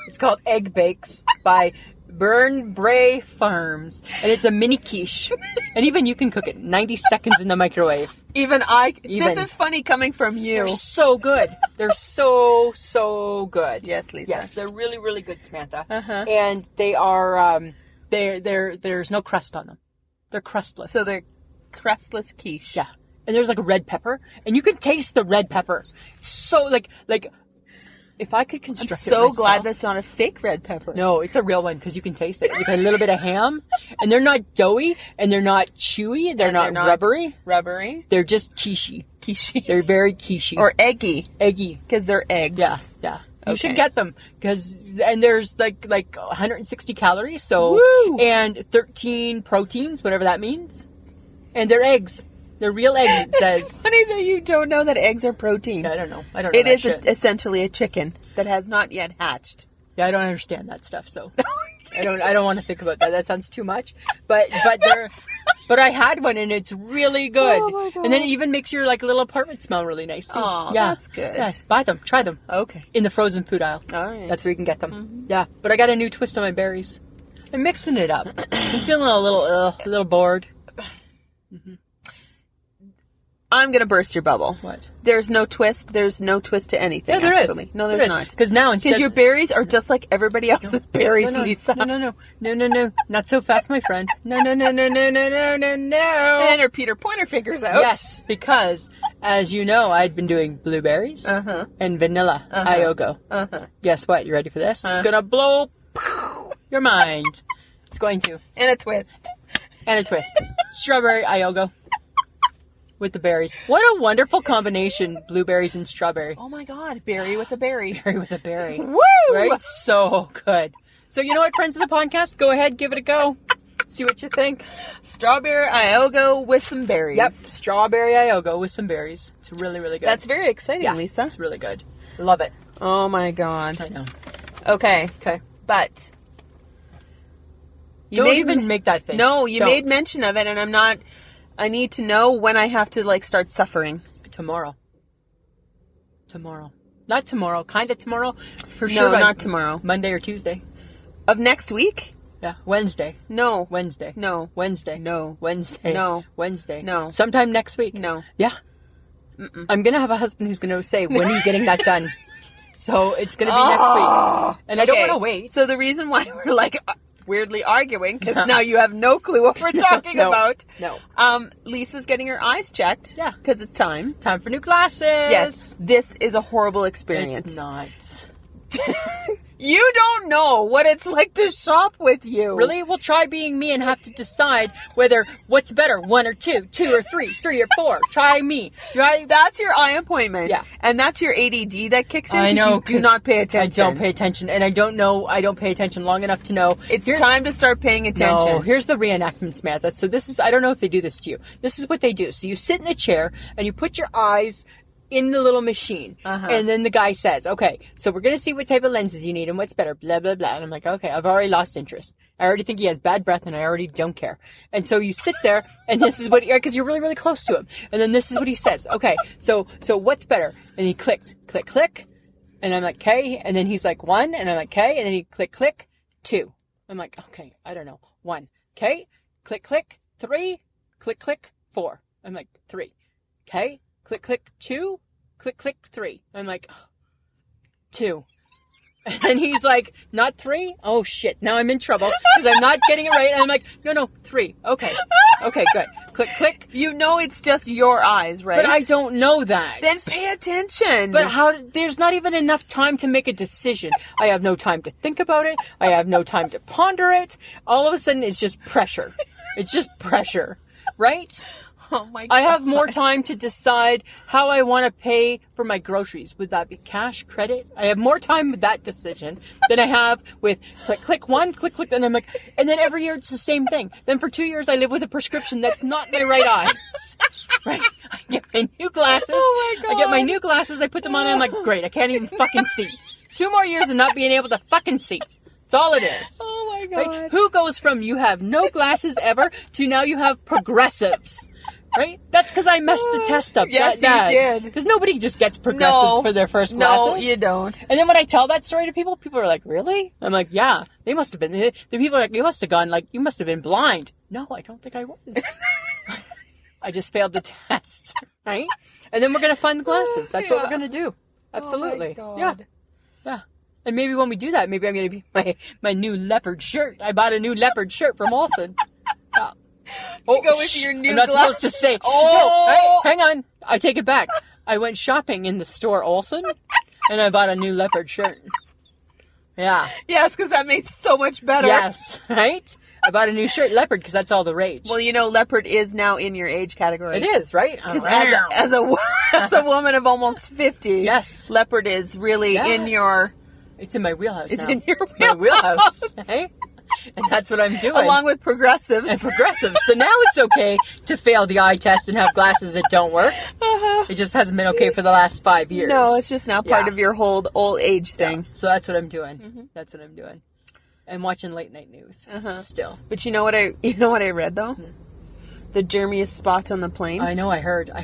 It's called Egg Bakes by Burn Bray Farms. And it's a mini quiche. And even you can cook it 90 seconds in the microwave. This is funny coming from you. They're so good. They're so good. Yes, Lisa. Yes, they're really, really good, Samantha. Uh-huh. And they are, there's no crust on them. They're crustless. So they're crustless quiche. Yeah. And there's like a red pepper. And you can taste the red pepper. So like if I could I'm construct it so myself. glad that's not a fake red pepper. No, it's a real one because you can taste it with a little bit of ham, and they're not doughy, and they're not chewy, they're not rubbery. Rubbery. They're just quiche. Quiche. They're very quiche. Or eggy. eggy. Because they're eggs. Yeah, yeah. You should Okay. get them and there's like 160 calories, so Woo! and 13 proteins, whatever that means, and they're eggs. They're real eggs. It says. It's funny that you don't know that eggs are protein. I don't know. It that is shit. essentially a chicken that has not yet hatched. Yeah, I don't understand that stuff, so I don't want to think about that. That sounds too much. But I had one and it's really good. Oh my God. And then it even makes your like little apartment smell really nice too. Oh, yeah. that's good. Yeah, buy them, try them Okay. in the frozen food aisle. All right. That's where you can get them. Mhm. Yeah, but I got a new twist on my berries. I'm mixing it up. I'm feeling a little bored. I'm going to burst your bubble. What? There's no twist. There's no twist to anything. Yeah, there is. actually. No, there's not. Because now instead Because your berries are just like everybody else's berries, Lisa. No, not so fast, my friend. No. And her Peter Pointer fingers out. Yes, because as you know, I'd been doing blueberries Uh-huh. and vanilla Uh-huh. Iogo. Uh-huh. Guess what? You ready for this? Huh? It's gonna blow your mind. It's going to. And a twist. And a twist. Strawberry Iogo with the berries. What a wonderful combination, blueberries and strawberry. Oh my God. Berry with a berry. Berry with a berry. Woo! Right? So good. So you know what, friends of the podcast? Go ahead, give it a go. See what you think. Strawberry Iogo with some berries. Yep, strawberry Iogo with some berries. It's really, really good. That's very exciting, yeah, Lisa. it's really good. Love it. Oh my God. I know. Okay. Okay. But Don't even make that face. No, you Don't. made mention of it, and I need to know when I have to like start suffering. Tomorrow. Not tomorrow. Kind of tomorrow. For sure. No, not tomorrow. Monday or Tuesday. Of next week? Yeah. Wednesday. No. Wednesday. No. Wednesday. No. Wednesday. No. Wednesday. No. Sometime next week. No. Yeah. Mm-mm. I'm going to have a husband who's going to say, when are you getting that done? So it's going to be next week. And I don't Okay. want to wait. So the reason why we're like weirdly arguing, because now you have no clue what we're talking No. about. No. Lisa's getting her eyes checked. Yeah. Because it's time. Time for new glasses. Yes. This is a horrible experience. It's not. You don't know what it's like to shop with you. Really? Well, try being me and have to decide whether what's better, 1 or 2, 2 or 3, 3 or 4. Try me. That's your eye appointment. Yeah. And that's your ADD that kicks in. I 'cause know, You do 'cause not pay attention. I don't pay attention, and I don't pay attention long enough to know. It's time to start paying attention. No, here's the reenactment, Samantha. So this is, I don't know if they do this to you. This is what they do. So you sit in a chair, and you put your eyes in the little machine. Uh-huh. And then the guy says, okay, so we're going to see what type of lenses you need and what's better, blah, blah, blah. And I'm like, okay, I've already lost interest. I already think he has bad breath and I already don't care. And so you sit there and this is what, because you're really, really close to him. And then this is what he says. Okay, so what's better? And he clicks, click, click. And I'm like, okay. And then he's like, 1. And I'm like, okay. And then he click, click, 2. I'm like, okay, I don't know. 1. Okay. Click, click, 3. Click, click, 4. I'm like, 3. Okay. Click, click, 2. Click, click, 3. I'm like, 2. And then he's like, not 3? Oh, shit. Now I'm in trouble because I'm not getting it right. And I'm like, no, 3. Okay. Okay, good. Click, click. You know it's just your eyes, right? But I don't know that. Then pay attention. But there's not even enough time to make a decision. I have no time to think about it. I have no time to ponder it. All of a sudden, it's just pressure. It's just pressure, right? Oh my God. I have more time to decide how I want to pay for my groceries. Would that be cash, credit? I have more time with that decision than I have with click, click 1, click, click. And I'm like, and then every year it's the same thing. Then for 2 years I live with a prescription that's not my right eyes. Right? I get my new glasses. Oh my God. I get my new glasses. I put them on and I'm like, great, I can't even fucking see. 2 more years of not being able to fucking see. That's all it is. Oh my God. Right? Who goes from you have no glasses ever to now you have progressives? Right? That's because I messed the test up. Yes, you did. Because nobody just gets progressives for their first glasses. No, you don't. And then when I tell that story to people, people are like, really? I'm like, yeah, they must have been. The people are like, you must have gone, like, you must have been blind. No, I don't think I was. I just failed the test. Right? And then we're going to find the glasses. That's what we're going to do. Absolutely. Oh my God. Yeah. And maybe when we do that, maybe I'm going to be my new leopard shirt. I bought a new leopard shirt from Olsen. Yeah. You go with your new I'm not glass- supposed to say. Oh! No, hang on. I take it back. I went shopping in the store Olsen, And I bought a new leopard shirt. Yeah. Yes, because that makes so much better. Yes, right? I bought a new shirt, leopard, because that's all the rage. Well, you know, leopard is now in your age category. It is, right? Because as a woman of almost 50, yes, leopard is really in your... It's in my wheelhouse It's now. in your It's my wheelhouse. Hey? And that's what I'm doing. Along with progressives. And progressives. So now it's okay to fail the eye test and have glasses that don't work. Uh-huh. It just hasn't been okay for the last 5 years. No, it's just now part of your whole old age thing. Yeah. So that's what I'm doing. That's what I'm doing. And watching late night news. Still. But you know what I read though? The germiest spot on the plane. I know. I heard. Ugh.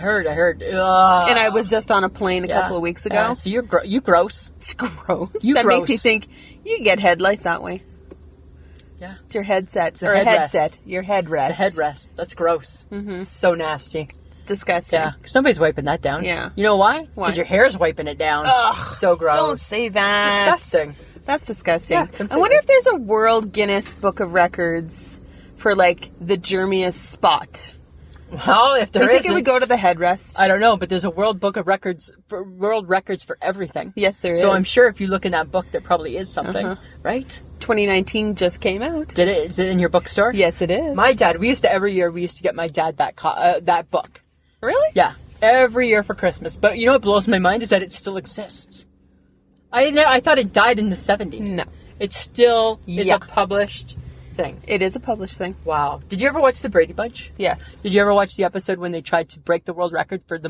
And I was just on a plane a couple of weeks ago. So you gross. It's gross. You that gross. makes me think you get head lice that way. Yeah. It's your headset. It's a headset. Your headrest. The headrest. That's gross. It's so nasty. It's disgusting. Yeah. Because nobody's wiping that down. Yeah. You know why? Why? Because your hair's wiping it down. Ugh. So gross. Don't say that. Disgusting. That's disgusting. Yeah, completely. I wonder if there's a World Guinness Book of Records for like the germiest spot. Well, if there Do you think isn't, it would go to the headrest? I don't know, but there's a World Book of Records, world records for everything. Yes, there is. So I'm sure if you look in that book, there probably is something, right? 2019 just came out. Did it? Is it in your bookstore? Yes, it is. My dad, every year we used to get my dad that book. Really? Yeah, every year for Christmas. But you know what blows my mind is that it still exists. I thought it died in the 70s. No. It still is a published thing. It is a published thing. Wow. Did you ever watch The Brady Bunch? Yes. Did you ever watch the episode when they tried to break the world record for the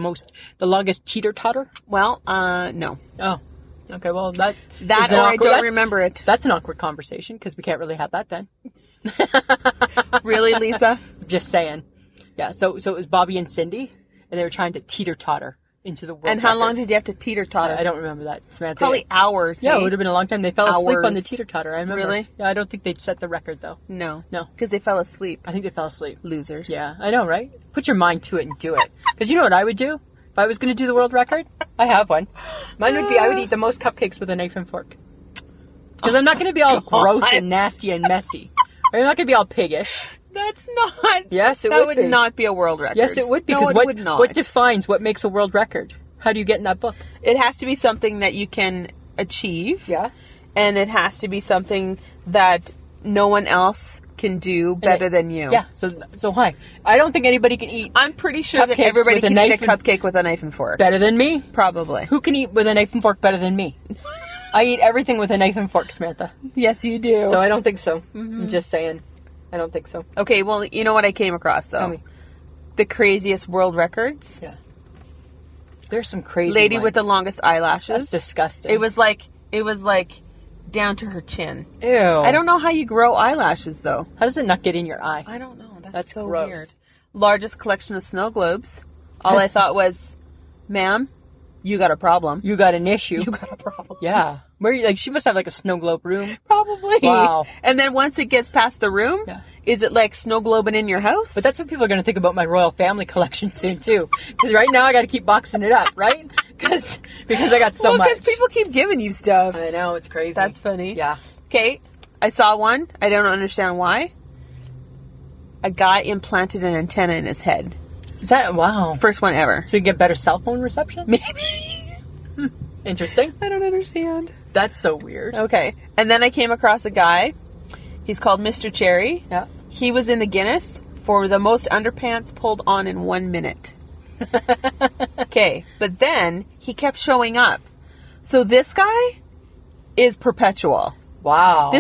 longest teeter-totter? Well, no. Oh. Okay, well, that or I don't remember it. That's an awkward conversation because we can't really have that then. Really, Lisa? Just saying. Yeah, so it was Bobby and Cindy, and they were trying to teeter-totter into the world And how record. long did you have to teeter-totter? I don't remember that, Samantha. Probably hours. Yeah, hey? it would have been a long time. They fell asleep on the Hours. teeter-totter, I remember. Really? Yeah, I don't think they'd set the record, though. No. No. Because they fell asleep. I think they fell asleep. Losers. Yeah, I know, right? Put your mind to it and do it. Because you know what I would do? If I was going to do the world record? I have one. Mine would be I would eat the most cupcakes with a knife and fork. Because I'm not going to be all gross and nasty and messy. I'm not going to be all piggish. That's not. Yes, it that would be. not be a world record. Yes, it would be. No, Because it would not. what defines what makes a world record? How do you get in that book? It has to be something that you can achieve. Yeah. And it has to be something that no one else can do better than you. Yeah. So hi. I don't think anybody can eat. I'm pretty sure that Cupcakes everybody with a can eat a knife and- cupcake with a knife and fork. better than me. Probably. Who can eat with a knife and fork better than me? I eat everything with a knife and fork, Samantha. Yes, you do. So I don't think so. I'm just saying. I don't think so. Okay, well, you know what I came across, though? Tell me. The craziest world records. Yeah. There's some crazy Lady ones. with the longest eyelashes. That's disgusting. It was like down to her chin. Ew. I don't know how you grow eyelashes, though. How does it not get in your eye? I don't know. That's so gross. weird. Largest collection of snow globes. All I thought was, ma'am, you got a problem. You got an issue. You got a problem. Yeah. Where you she must have like a snow globe room. Probably. Wow. And then once it gets past the room, is it like snow globing in your house? But that's what people are going to think about my royal family collection soon too. Because right now I got to keep boxing it up, right? Because I got so much. Because people keep giving you stuff. I know, it's crazy. That's funny. Yeah. Okay, I saw one. I don't understand why. A guy implanted an antenna in his head. Is that wow? First one ever. So you get better cell phone reception? Maybe. Interesting. I don't understand. That's so weird. Okay, and then I came across a guy. He's called Mr. Cherry. Yeah. He was in the Guinness for the most underpants pulled on in 1 minute. Okay, but then he kept showing up. So this guy is perpetual. Wow.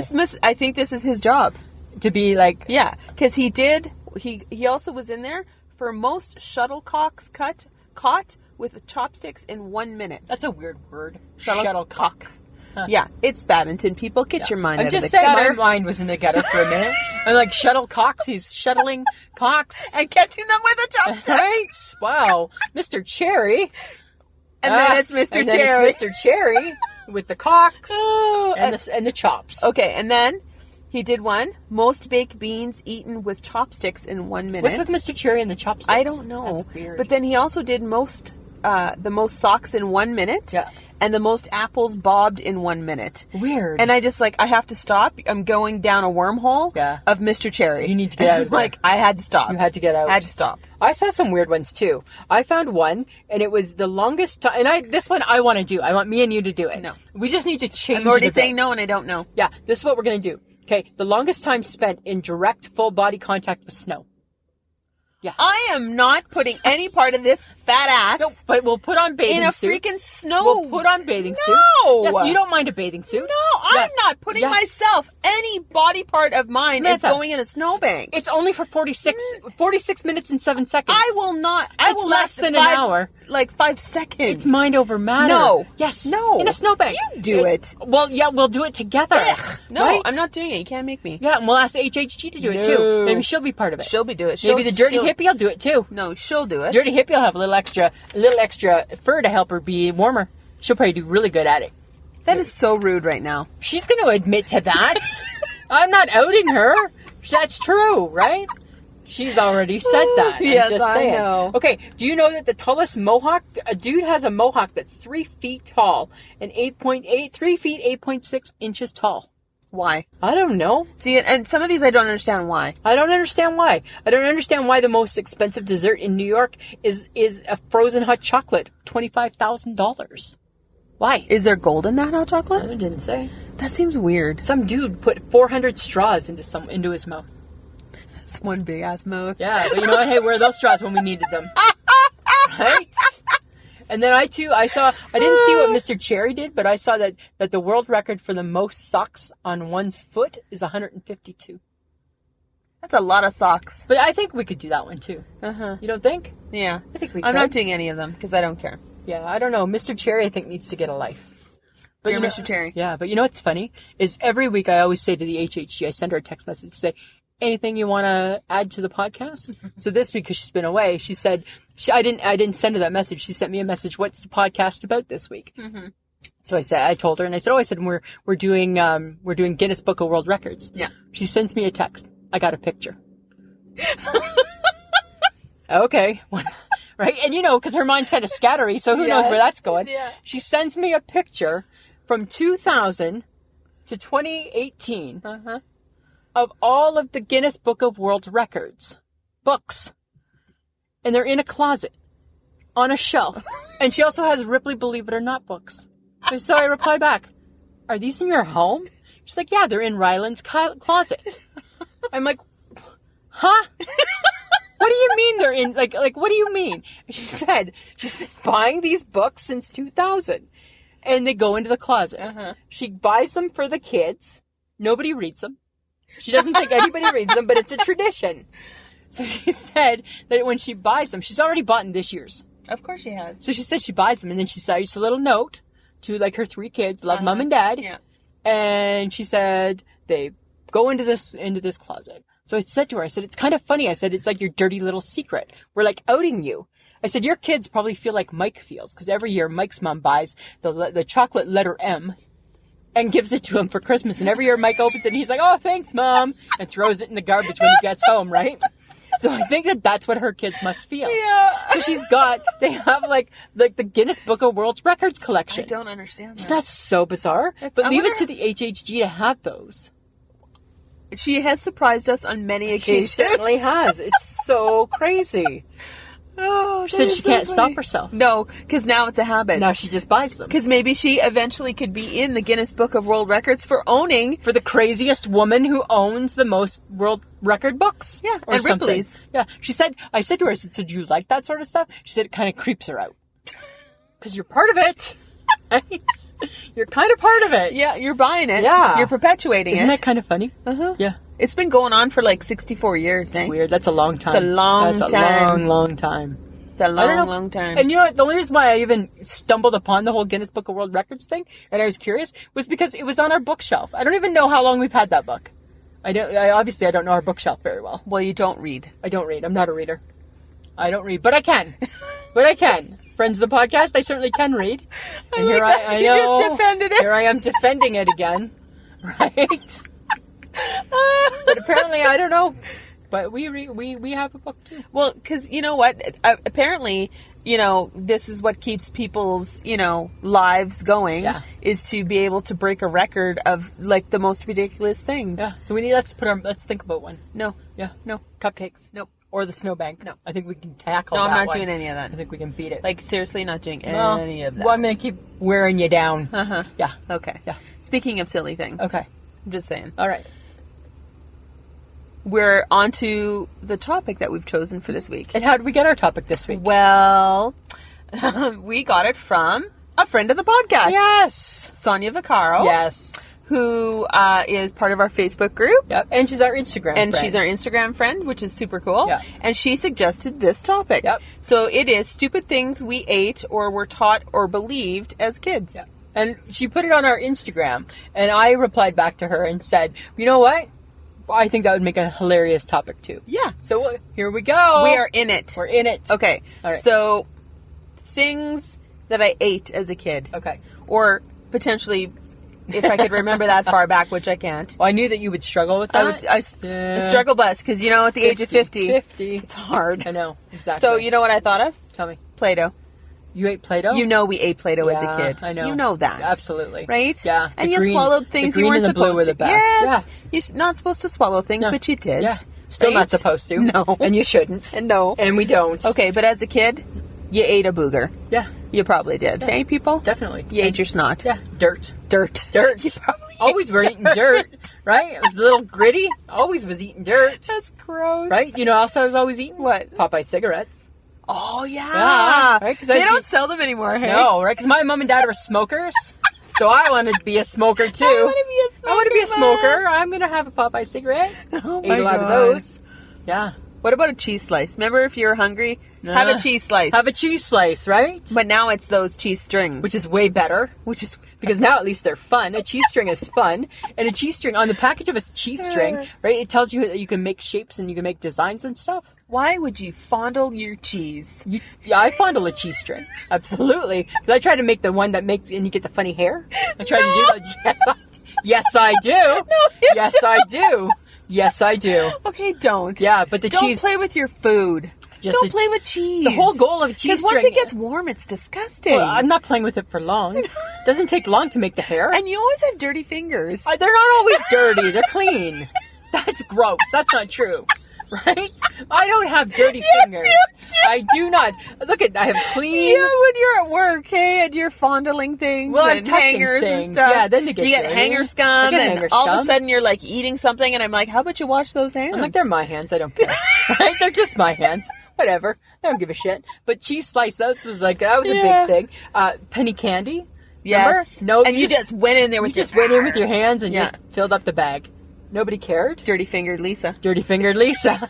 I think this is his job. To be like Yeah, because he also was in there for most shuttlecocks caught with chopsticks in 1 minute. That's a weird word. Shuttlecock. Yeah, it's badminton, people. Get your mind I'm out just of the saying gutter. my mind was in the gutter for a minute. I'm like, shuttlecocks, he's shuttling cocks. And catching them with a chopstick. Right? Wow. Mr. Cherry. And then it's Mr. And then Cherry. it's Mr. Cherry with the cocks Oh, and the chops. Okay, and then he did one. Most baked beans eaten with chopsticks in 1 minute. What's with Mr. Cherry and the chopsticks? I don't know. That's weird. But then he also did the most socks in 1 minute. Yeah. and the most apples bobbed in 1 minute. Weird. And I just I have to stop. I'm going down a wormhole of Mr. Cherry. You need to get out of there. I had to stop. You had to get out. I had to stop. I saw some weird ones too. I found one, and it was the longest time. And this one I want to do. I want me and you to do it. No. We just need to change. I'm already saying no, and I don't know. Yeah, this is what we're gonna do. Okay, the longest time spent in direct full body contact with snow. Yeah. I am not putting any part of this fat ass. No, but we'll put on bathing suits. In a freaking snow. We'll put on bathing suits. No. Yes, you don't mind a bathing suit. No, I'm not putting myself, any body part of mine is going in a snowbank. It's only for 46 minutes and 7 seconds. I will not. I will less than an hour. 5 seconds. It's mind over matter. No. Yes. No. In a snowbank. You do it. Well, yeah, we'll do it together. Ugh. No, right? I'm not doing it. You can't make me. Yeah, and we'll ask HHG to do it too. Maybe she'll be part of it. She'll be doing it. Maybe the dirty hippie will do it too. No, she'll do it. Dirty hippie will have a little extra fur to help her be warmer. She'll probably do really good at it. That is so rude right now. She's going to admit to that. I'm not outing her. That's true, right? She's already said that. Yes, I'm just saying. I know. Okay, do you know that the tallest mohawk, a dude has a mohawk that's 3 feet tall and 3 feet 8.6 inches tall. Why? I don't know. See, and some of these I don't understand why. I don't understand why. I don't understand why the most expensive dessert in New York is a frozen hot chocolate, $25,000. Why? Is there gold in that hot chocolate? I didn't say. That seems weird. Some dude put 400 straws into his mouth. It's one big ass mouth. Yeah, but you know what? Hey, where are those straws when we needed them? Right? And then I didn't see what Mr. Cherry did, but I saw that the world record for the most socks on one's foot is 152. That's a lot of socks. But I think we could do that one too. Uh-huh. You don't think? Yeah. I think we could. I'm not doing any of them because I don't care. Yeah, I don't know. Mr. Cherry, I think, needs to get a life. But Dear Mr. Cherry. Yeah, but you know what's funny? Is every week I always say to the HHG, I send her a text message to say, anything you want to add to the podcast? So this week, because she's been away, she said, I didn't send her that message. She sent me a message, what's the podcast about this week? Mm-hmm. So I told her, and I said, we're doing Guinness Book of World Records. Yeah. She sends me a text. I got a picture. Okay. Right? And because her mind's kind of scattery, so who knows where that's going. Yeah. She sends me a picture from 2000 to 2018 of all of the Guinness Book of World Records books. And they're in a closet on a shelf. And she also has Ripley Believe It or Not books. So I reply back, are these in your home? She's like, yeah, they're in Ryland's closet. I'm like, huh? What do you mean they're in, like, what do you mean? She said she's been buying these books since 2000. And they go into the closet. Uh-huh. She buys them for the kids. Nobody reads them. She doesn't think anybody reads them, but it's a tradition. So she said that when she buys them, she's already bought in this year's. Of course she has. So she said she buys them, and then she writes a little note to, her 3 kids, love Mom and Dad. Yeah. And she said they go into this closet. So I said to her, it's kind of funny. I said, it's like your dirty little secret. We're outing you. I said, your kids probably feel like Mike feels, because every year Mike's mom buys the chocolate letter M and gives it to him for Christmas. And every year Mike opens it and he's like, oh, thanks, Mom, and throws it in the garbage when he gets home, right? So I think that's what her kids must feel. Yeah. So they have the Guinness Book of World Records collection. I don't understand that. Isn't that so bizarre? But leave it to the HHG to have those. She has surprised us on many occasions. She certainly has. It's so crazy. Oh, she said she can't stop herself. No, because now it's a habit. Now she just buys them. Because maybe she eventually could be in the Guinness Book of World Records for the craziest woman who owns the most world record books. Yeah, or and something. Ripley's. Yeah, I said to her, so do you like that sort of stuff? She said it kind of creeps her out. Because you're part of it. Right? You're kind of part of it. Yeah, you're buying it. Yeah. You're perpetuating Isn't that kind of funny? Uh-huh. Yeah. It's been going on for 64 years. It's weird. That's a long time. It's a long time. That's a long time. It's a long time. And you know what? The only reason why I even stumbled upon the whole Guinness Book of World Records thing, and I was curious, was because it was on our bookshelf. I don't even know how long we've had that book. Obviously I don't know our bookshelf very well. Well, you don't read. I don't read. I'm not a reader. I don't read, but I can. Friends of the podcast, I certainly can read. And here I you know. just defended it. Here I am defending it again. Right? But apparently, I don't know. But we have a book too. Well, because you know what? Apparently, you know, this is what keeps people's, you know, lives going, is to be able to break a record of, like, the most ridiculous things. Yeah. So let's think about one. No. Yeah. No. Cupcakes. Nope. Or the snowbank. No. I think we can tackle No, that I'm not one. doing any of that. I think we can beat it. Like, seriously, not doing any of that. Well, I'm going to keep wearing you down. Uh-huh. Yeah. Okay. Yeah. Speaking of silly things. Okay. I'm just saying. All right. We're on to the topic that we've chosen for this week. And how did we get our topic this week? Well, we got it from a friend of the podcast. Yes. Sonia Vaccaro. Yes. Who is part of our Facebook group. Yep. And she's our Instagram friend. And she's our Instagram friend, which is super cool. Yeah. And she suggested this topic. Yep. So it is stupid things we ate or were taught or believed as kids. Yep. And she put it on our Instagram. And I replied back to her and said, you know what? I think that would make a hilarious topic too. Yeah. So here we go. We are in it. We're in it. Okay. All right. So things that I ate as a kid. Okay. Or potentially, if I could remember that far back, which I can't. Well, I knew that you would struggle with that. I struggle bus because, you know, at the age of 50, it's hard. I know. Exactly. So, you know what I thought of? Tell me. Play-Doh. You ate Play-Doh? You know we ate Play-Doh as a kid. I know. You know that. Absolutely. Right? Yeah. And you swallowed things you weren't supposed to. The best. Yes. Yeah. You're not supposed to swallow things, but you did. Yeah. Still not supposed to. No. And you shouldn't. And no. And we don't. Okay, but as a kid, you ate a booger. Yeah. You probably did. Yeah. Hey, people? Definitely. You ate your snot. Yeah. Dirt. Dirt. You probably always were eating dirt, right? It was a little gritty. Always was eating dirt. That's gross. Right? You know what else I was always eating? What? Popeye cigarettes. Oh, yeah. Yeah, right? 'Cause they don't sell them anymore, hey? No, right? Because my mom and dad were smokers. So I wanted to be a smoker, too. I want to be a smoker. I'm going to have a Popeye cigarette. Oh, Ate my a lot God. of those. Yeah. What about a cheese slice? Remember, if you were hungry, have a cheese slice. Have a cheese slice, right? But now it's those cheese strings. Which is way better. Because now at least they're fun. A cheese string is fun. And a cheese string, on the package of a cheese string, right, it tells you that you can make shapes and you can make designs and stuff. Why would you fondle your cheese? Yeah, I fondle a cheese string. Absolutely. 'Cause I try to make the one that makes, and you get the funny hair. I try to do that. Yes, I do. Yes, I do. Yes, I do. Okay, don't. Yeah, but the don't cheese... Don't play with your food. Don't play with cheese. The whole goal of a cheese string... Because once it gets warm, it's disgusting. Well, I'm not playing with it for long. It doesn't take long to make the hair. And you always have dirty fingers. They're not always dirty. They're clean. That's gross. That's not true. Right? I don't have dirty fingers. I do not. Look at, I have clean. Yeah, when you're at work, hey, and you're fondling things and hangers things. and stuff. Yeah, then they get you get dirty. hanger scum, and hanger all scum. of a sudden you're like eating something, and I'm like, how about you wash those hands? I'm like, they're my hands. I don't care. Right? They're just my hands. Whatever. I don't give a shit. But cheese slice, that was a big thing. Penny candy. Yes. Remember? No, and you just went in there with your hands and just filled up the bag. Nobody cared. Dirty fingered Lisa. Dirty fingered Lisa.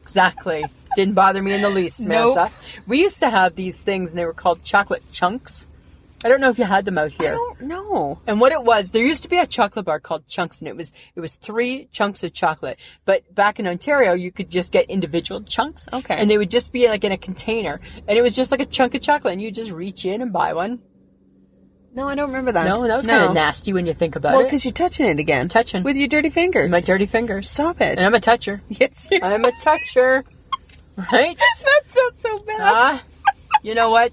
Exactly. Didn't bother me in the least, Samantha. Nope. We used to have these things, and they were called chocolate chunks. I don't know if you had them out here. I don't know. And what it was, there used to be a chocolate bar called Chunks, and it was 3 chunks of chocolate. But back in Ontario, you could just get individual chunks. Okay. And they would just be like in a container, and it was just like a chunk of chocolate, and you just reach in and buy one. No, I don't remember that. No, that was kind of nasty when you think about it. Well, because you're touching it again. Touching. With your dirty fingers. My dirty fingers. Stop it. And I'm a toucher. Yes, you I'm a toucher. Right? That's not so bad. You know what?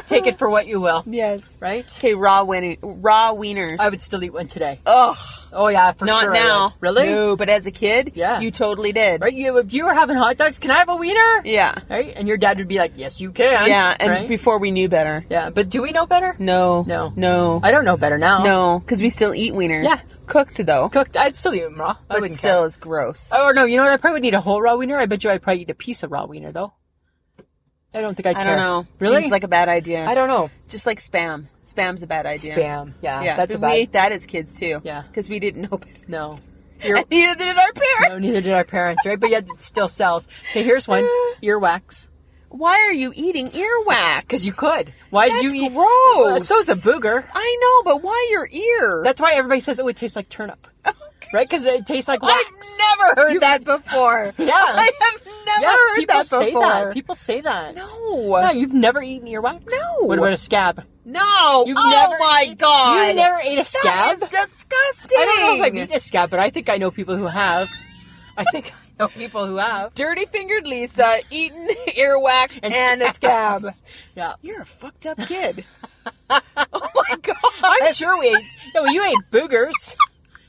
Take it for what you will. Yes. Right? Okay, raw wieners. I would still eat one today. Ugh. Oh, yeah, for Not sure. now. Really? No, but as a kid, Yeah. you totally did. Right? If you were having hot dogs, can I have a wiener? Yeah. Right? And your dad would be like, yes, you can. Yeah, and right? before we knew better. Yeah, but do we know better? No. No. I don't know better now. No, because we still eat wieners. Yeah. Cooked, though. Cooked. I'd still eat them raw. I But wouldn't still, care. it's gross. Oh, no, you know what? I probably would eat a whole raw wiener. I bet you I'd probably eat a piece of raw wiener, though. I don't think I'd care. I don't know. Really? Seems like a bad idea. I don't know. Just like Spam. Spam's a bad idea. Spam. Yeah. Yeah, That's but we ate that as kids, too. Yeah. Because we didn't know better. No. And neither did our parents. No, neither did our parents, right? But yet it still sells. Hey, here's one. Earwax. Why are you eating earwax? Because you could. Why did you eat? Gross. Well, so's a booger. I know, but why your ear? That's why everybody says, oh, it tastes like turnip. Right? Because it tastes like wax. I've never heard that before. Yeah. I have never heard that before. Say that. People say that. No, you've never eaten earwax? No. What about a scab? No. My God. You never ate a scab? That is disgusting. I don't know if I've eaten a scab, but I think I know people who have. I think know people who have. Dirty fingered Lisa eating earwax and a scab. Yeah. You're a fucked up kid. Oh my god. I'm sure we ate. No, you ate boogers.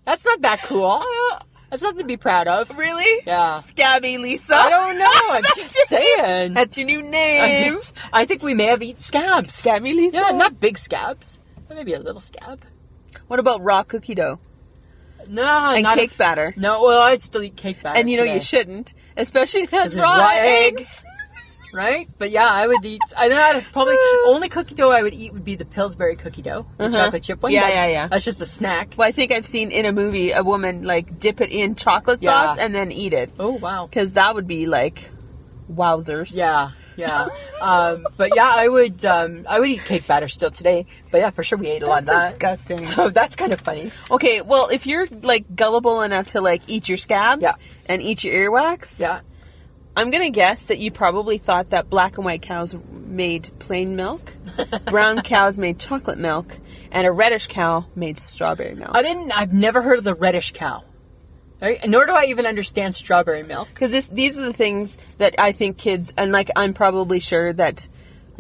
That's not that cool. That's nothing to be proud of. Really? Yeah. Scabby Lisa. I don't know. I'm just saying. That's your new name. I think we may have eaten scabs. Scabby Lisa. Yeah, not big scabs, but maybe a little scab. What about raw cookie dough? No, And not cake batter. No, well, I'd still eat cake batter. And you know today. you shouldn't, especially if it has There's raw eggs. Right? But yeah, I would eat. I know probably only cookie dough I would eat would be the Pillsbury cookie dough, the chocolate chip one. Yeah. That's just a snack. Well, I think I've seen in a movie a woman like dip it in chocolate sauce and then eat it. Oh wow. Because that would be like, wowzers. Yeah. But yeah, I would eat cake batter still today. But yeah, for sure we ate a lot of that. Disgusting. So that's kind of funny. Okay, well, if you're like gullible enough to like eat your scabs and eat your earwax, I'm gonna guess that you probably thought that black and white cows made plain milk, brown cows made chocolate milk, and a reddish cow made strawberry milk. I've never heard of the reddish cow. Right? Nor do I even understand strawberry milk. Because these are the things that I think kids, and like I'm probably sure that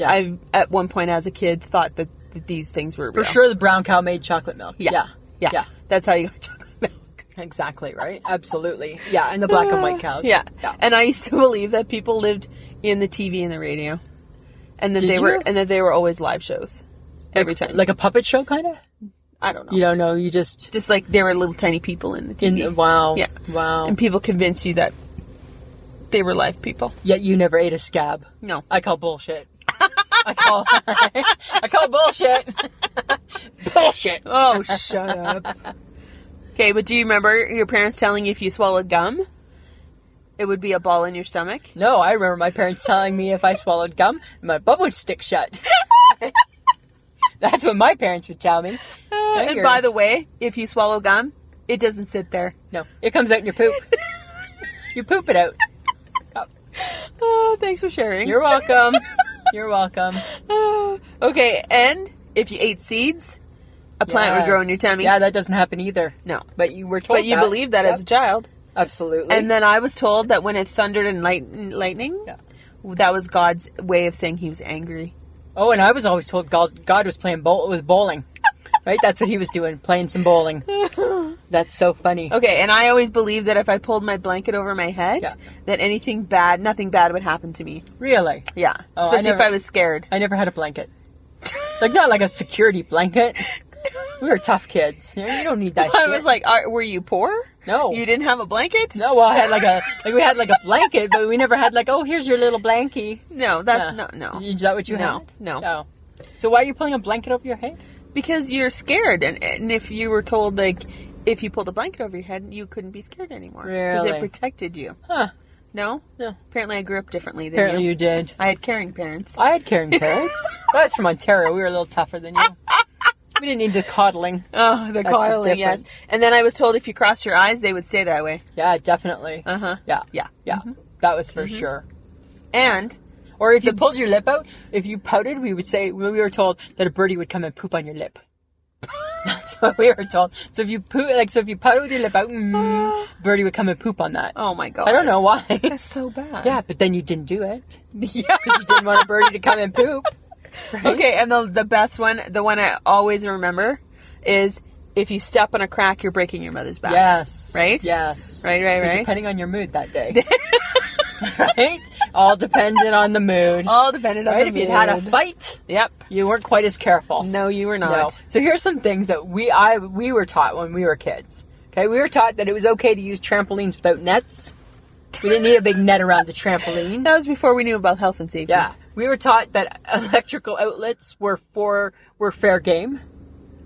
I've at one point as a kid thought that these things were real. For sure the brown cow made chocolate milk. Yeah. That's how you got chocolate milk. Exactly, right? Absolutely. Yeah, and the black and white cows. Yeah. And I used to believe that people lived in the TV and the radio. And that they were always live shows. Every time. Like a puppet show kind of? I don't know. You don't know, you just like there were little tiny people in the TV. Wow. Yeah. Wow. And people convinced you that they were live people. Yet you never ate a scab. No. I call bullshit. I call bullshit. Bullshit. Oh, shut up. Okay, but do you remember your parents telling you if you swallowed gum, it would be a ball in your stomach? No, I remember my parents telling me if I swallowed gum, my butt would stick shut. That's what my parents would tell me. And by the way, if you swallow gum, it doesn't sit there. No, it comes out in your poop. You poop it out. Oh, thanks for sharing. You're welcome. You're welcome. Okay, and if you ate seeds, a plant would grow in your tummy. Yeah, that doesn't happen either. No. But you were told But you believed that as a child. Absolutely. And then I was told that when it thundered and lightning, that was God's way of saying he was angry. Oh, and I was always told God was playing bowling. Right? That's what he was doing, playing some bowling. That's so funny. Okay, and I always believed that if I pulled my blanket over my head, that nothing bad would happen to me. Really? Yeah. Oh, especially if I was scared. I never had a blanket. Like, not like a security blanket. We were tough kids. You don't need that shit. I was like, were you poor? No. You didn't have a blanket? No, well, I had we had like a blanket, but we never had like, oh, here's your little blankie. No, that's no. Is that what you had? No. So why are you pulling a blanket over your head? Because you're scared, and if you were told, like, if you pulled a blanket over your head, you couldn't be scared anymore. Really? Because it protected you. Huh. No? No. Apparently I grew up differently than Apparently you did. I had caring parents. I had caring parents. I was from Ontario. We were a little tougher than you. We didn't need the coddling. Oh, the That's coddling, yes. And then I was told if you crossed your eyes, they would stay that way. Yeah, definitely. Uh-huh. Yeah. Mm-hmm. That was for sure. And... Or if you pulled your lip out, if you pouted, we were told that a birdie would come and poop on your lip. That's what we were told. So if you pouted with your lip out, birdie would come and poop on that. Oh my god. I don't know why. That's so bad. Yeah, but then you didn't do it. Yeah. Because you didn't want a birdie to come and poop. Right? Okay, and the best one, the one I always remember, is if you step on a crack, you're breaking your mother's back. Yes. Right? Yes. Right. So depending on your mood that day. Right? All depended on the mood. All depended on the mood. If you'd had a fight, you weren't quite as careful. No, you were not. No. So here's some things that we were taught when we were kids. Okay, we were taught that it was okay to use trampolines without nets. We didn't need a big net around the trampoline. That was before we knew about health and safety. Yeah. We were taught that electrical outlets were fair game.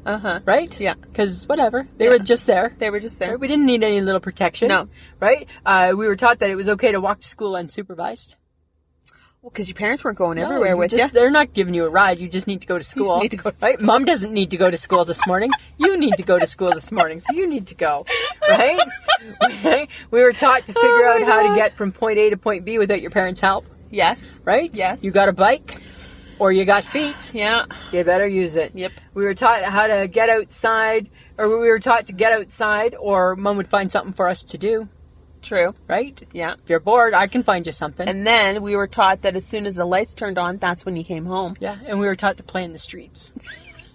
Uh-huh. Right? Yeah. Because whatever. They were just there. They were just there. Right? We didn't need any little protection. No. Right? We were taught that it was okay to walk to school unsupervised. Well, because your parents weren't going everywhere with you. They're not giving you a ride. You just need to go to school. You just need to go to right? school. Mom doesn't need to go to school this morning. You need to go to school this morning. So you need to go. Right? We were taught to figure out how to get from point A to point B without your parents' help. Yes. Right? Yes. You got a bike or you got feet. Yeah. You better use it. Yep. We were taught how to get outside, or we were taught to get outside, or Mom would find something for us to do. True. right? Yeah. If you're bored, I can find you something. And then we were taught that as soon as the lights turned on, that's when you came home. Yeah, and we were taught to play in the streets.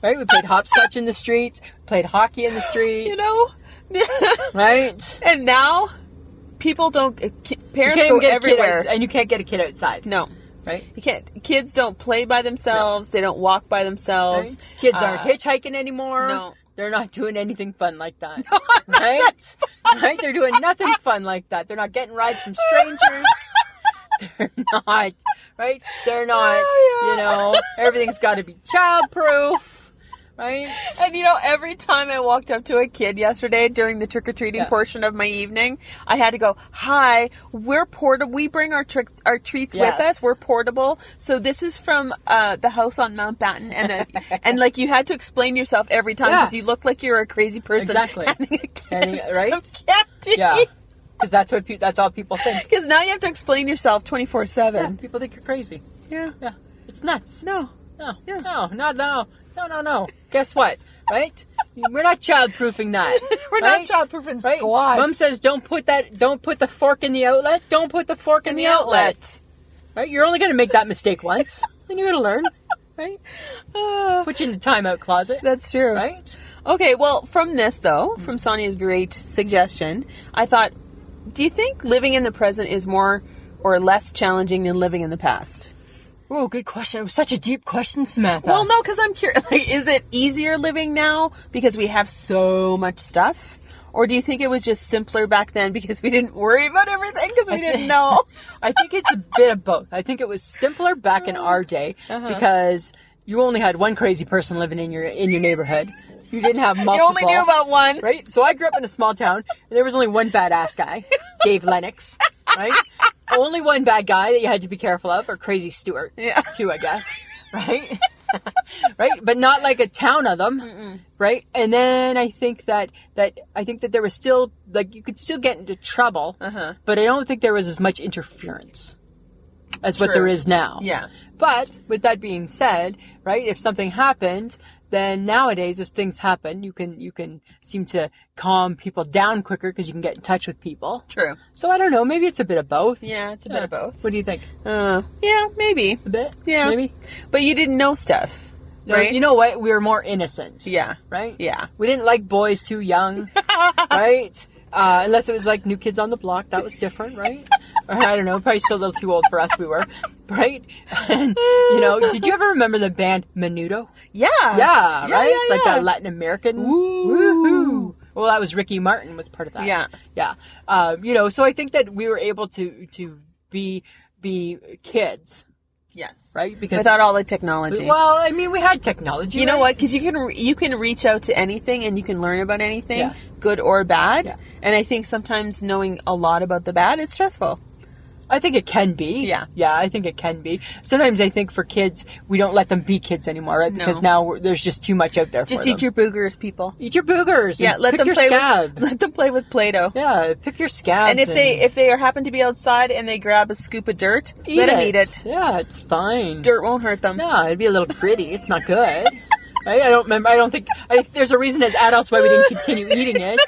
Right? We played hopscotch in the streets, played hockey in the streets. You know? Right? And now, people don't, parents You can't go even get everywhere. a kid and you can't get a kid outside. No. Right? You can't. Kids don't play by themselves. They don't walk by themselves. Right? Kids aren't hitchhiking anymore. No. They're not doing anything fun like that. No, Right? Right? They're doing nothing fun like that. They're not getting rides from strangers. They're not. Right? They're not. Oh, yeah. You know, everything's got to be childproof. Right? And you know, every time I walked up to a kid yesterday during the trick-or-treating Yeah. portion of my evening, I had to go, hi, we're portable. We bring our treats Yes. with us. We're portable. So this is from the house on Mountbatten. And like you had to explain yourself every time Yeah. because you looked like you were a crazy person. Exactly. Handing a kid Right? some candy. Yeah. Because that's all people think. Because now you have to explain yourself 24/7. Yeah, people think you're crazy. Yeah. Yeah. It's nuts. No. No. Yeah. No. Not no. No. Guess what? Right? We're not childproofing that. We're right? not childproofing Right? squads. Mom says don't put the fork in the outlet. Don't put the fork in the outlet. Right? You're only going to make that mistake once. Then you're going to learn. Right? Put you in the timeout closet. That's true. Right? Okay, well, from this, though, from Sonia's great suggestion, I thought, do you think living in the present is more or less challenging than living in the past? Oh, good question. It was such a deep question, Samantha. Well, no, because I'm curious. Like, is it easier living now because we have so much stuff? Or do you think it was just simpler back then because we didn't worry about everything because we didn't know? I think it's a bit of both. I think it was simpler back in our day because you only had one crazy person living in your neighborhood. You didn't have multiple. You only knew about one. Right? So I grew up in a small town, and there was only one badass guy, Dave Lennox, right? Only one bad guy that you had to be careful of, or Crazy Stewart, too, I guess, right? Right? But not like a town of them, right? And then I think that there was still, like, you could still get into trouble, but I don't think there was as much interference as what there is now. Yeah. But with that being said, right, if something happened, then nowadays, if things happen, you can seem to calm people down quicker because you can get in touch with people. True. So I don't know. Maybe it's a bit of both. Yeah, it's a bit of both. What do you think? Yeah, maybe. A bit? Yeah. Maybe? But you didn't know stuff, right? You know what? We were more innocent. Yeah. Right? Yeah. We didn't like boys too young, right? Unless it was like New Kids on the Block. That was different, right? Or, I don't know. Probably still a little too old for us, we were. Right? And, did you ever remember the band Menudo? Yeah. Yeah, right? Yeah. Like that Latin American. Woo-hoo. Well, that was Ricky Martin was part of that. Yeah. Yeah. So I think that we were able to be kids. Yes. Right? Because without all the technology. Well, I mean, we had technology. You know right? what? Because you can reach out to anything and you can learn about anything, good or bad. Yeah. And I think sometimes knowing a lot about the bad is stressful. I think it can be. Yeah. Yeah, I think it can be. Sometimes I think for kids, we don't let them be kids anymore, right? Because now there's just too much out there Just for eat your boogers, people. Eat your boogers. Yeah, let pick them your play scab. let them play with Play-Doh. Yeah, pick your scabs. And if they happen to be outside and they grab a scoop of dirt, let them eat it. Yeah, it's fine. Dirt won't hurt them. No, it'd be a little gritty. It's not good. Right? I don't think there's a reason as adults why we didn't continue eating it.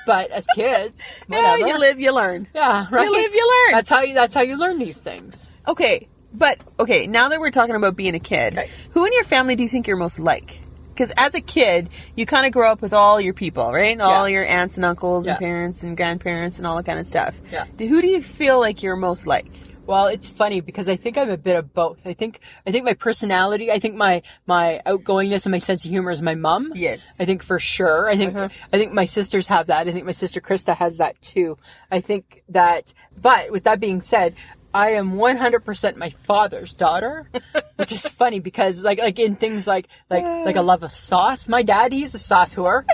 But as kids, whatever. Yeah, you live, you learn. Yeah, right. You live, you learn. That's how you learn these things. Okay, now that we're talking about being a kid, who in your family do you think you're most like? Because as a kid, you kind of grow up with all your people, right? All your aunts and uncles and parents and grandparents and all that kind of stuff. Yeah. Who do you feel like you're most like? Well, it's funny because I think I'm a bit of both. I think my personality, I think my outgoingness and my sense of humor is my mom. Yes. I think for sure. I think my sisters have that. I think my sister Krista has that too. I think that, but with that being said, I am 100% my father's daughter, which is funny because like in things like a love of sauce. My dad, he's a sauce whore.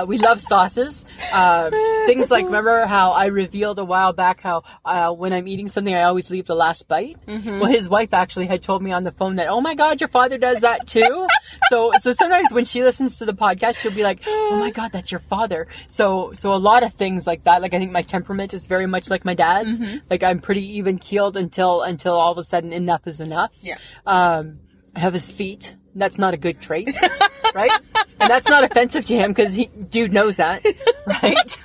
We love sauces. Things like, remember how I revealed a while back how when I'm eating something, I always leave the last bite? Well, his wife actually had told me on the phone that, oh my God, your father does that too. So sometimes when she listens to the podcast, she'll be like, oh my God, that's your father. So a lot of things like that. Like I think my temperament is very much like my dad's. Like I'm pretty even keeled until all of a sudden enough is enough. Yeah. I have his feet. That's not a good trait, right? And that's not offensive to him because dude knows that, right?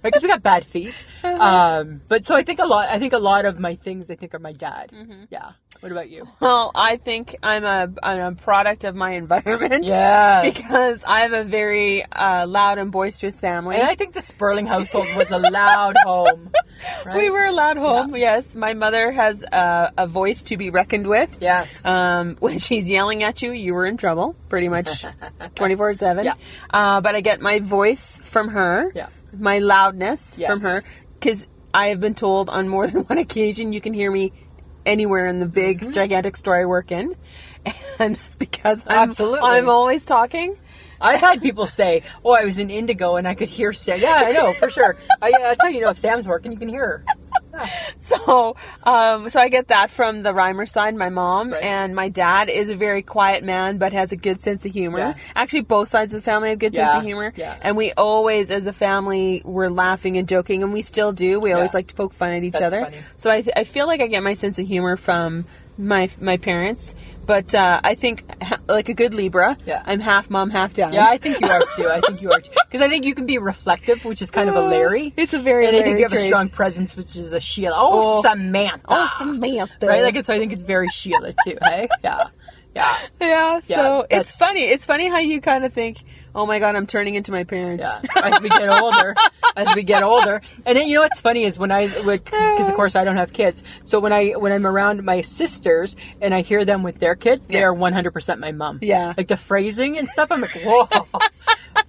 Because we got bad feet. But so I think a lot of my things are my dad. Mm-hmm. Yeah. What about you? Well, I think I'm a product of my environment. Yeah. Because I have a very loud and boisterous family. And I think the Sperling household was a loud home. Right? We were a loud home, yes. My mother has a voice to be reckoned with. Yes. When she's yelling at you, you were in trouble, pretty much 24/7. Yeah. But I get my voice from her, my loudness from her, because I have been told on more than one occasion you can hear me anywhere in the big, gigantic store I work in. And that's because I'm always talking. I've had people say, "Oh, I was in Indigo and I could hear Sam." Yeah, I know for sure. That's how you know if Sam's working. You can hear her. Yeah. So I get that from the Reimer side, my mom, and my dad is a very quiet man, but has a good sense of humor. Yeah. Actually, both sides of the family have good sense of humor. Yeah. And we always, as a family, were laughing and joking, and we still do. We always like to poke fun at each other. Funny. So I feel like I get my sense of humor from my parents. But I think, like a good Libra, I'm half mom, half dad. Yeah, I think you are too. Because I think you can be reflective, which is kind of a Larry. It's a very And Larry I think you have trait. a strong presence, which is a Sheila. Oh, Samantha. Oh, Samantha. Right? So I think it's very Sheila too, hey? Yeah. Yeah, so it's funny. It's funny how you kind of think, oh my God, I'm turning into my parents. Yeah, as we get older. And then, you know what's funny is because of course I don't have kids. So when I'm around my sisters and I hear them with their kids, they are 100% my mom. Yeah. Like the phrasing and stuff, I'm like, whoa.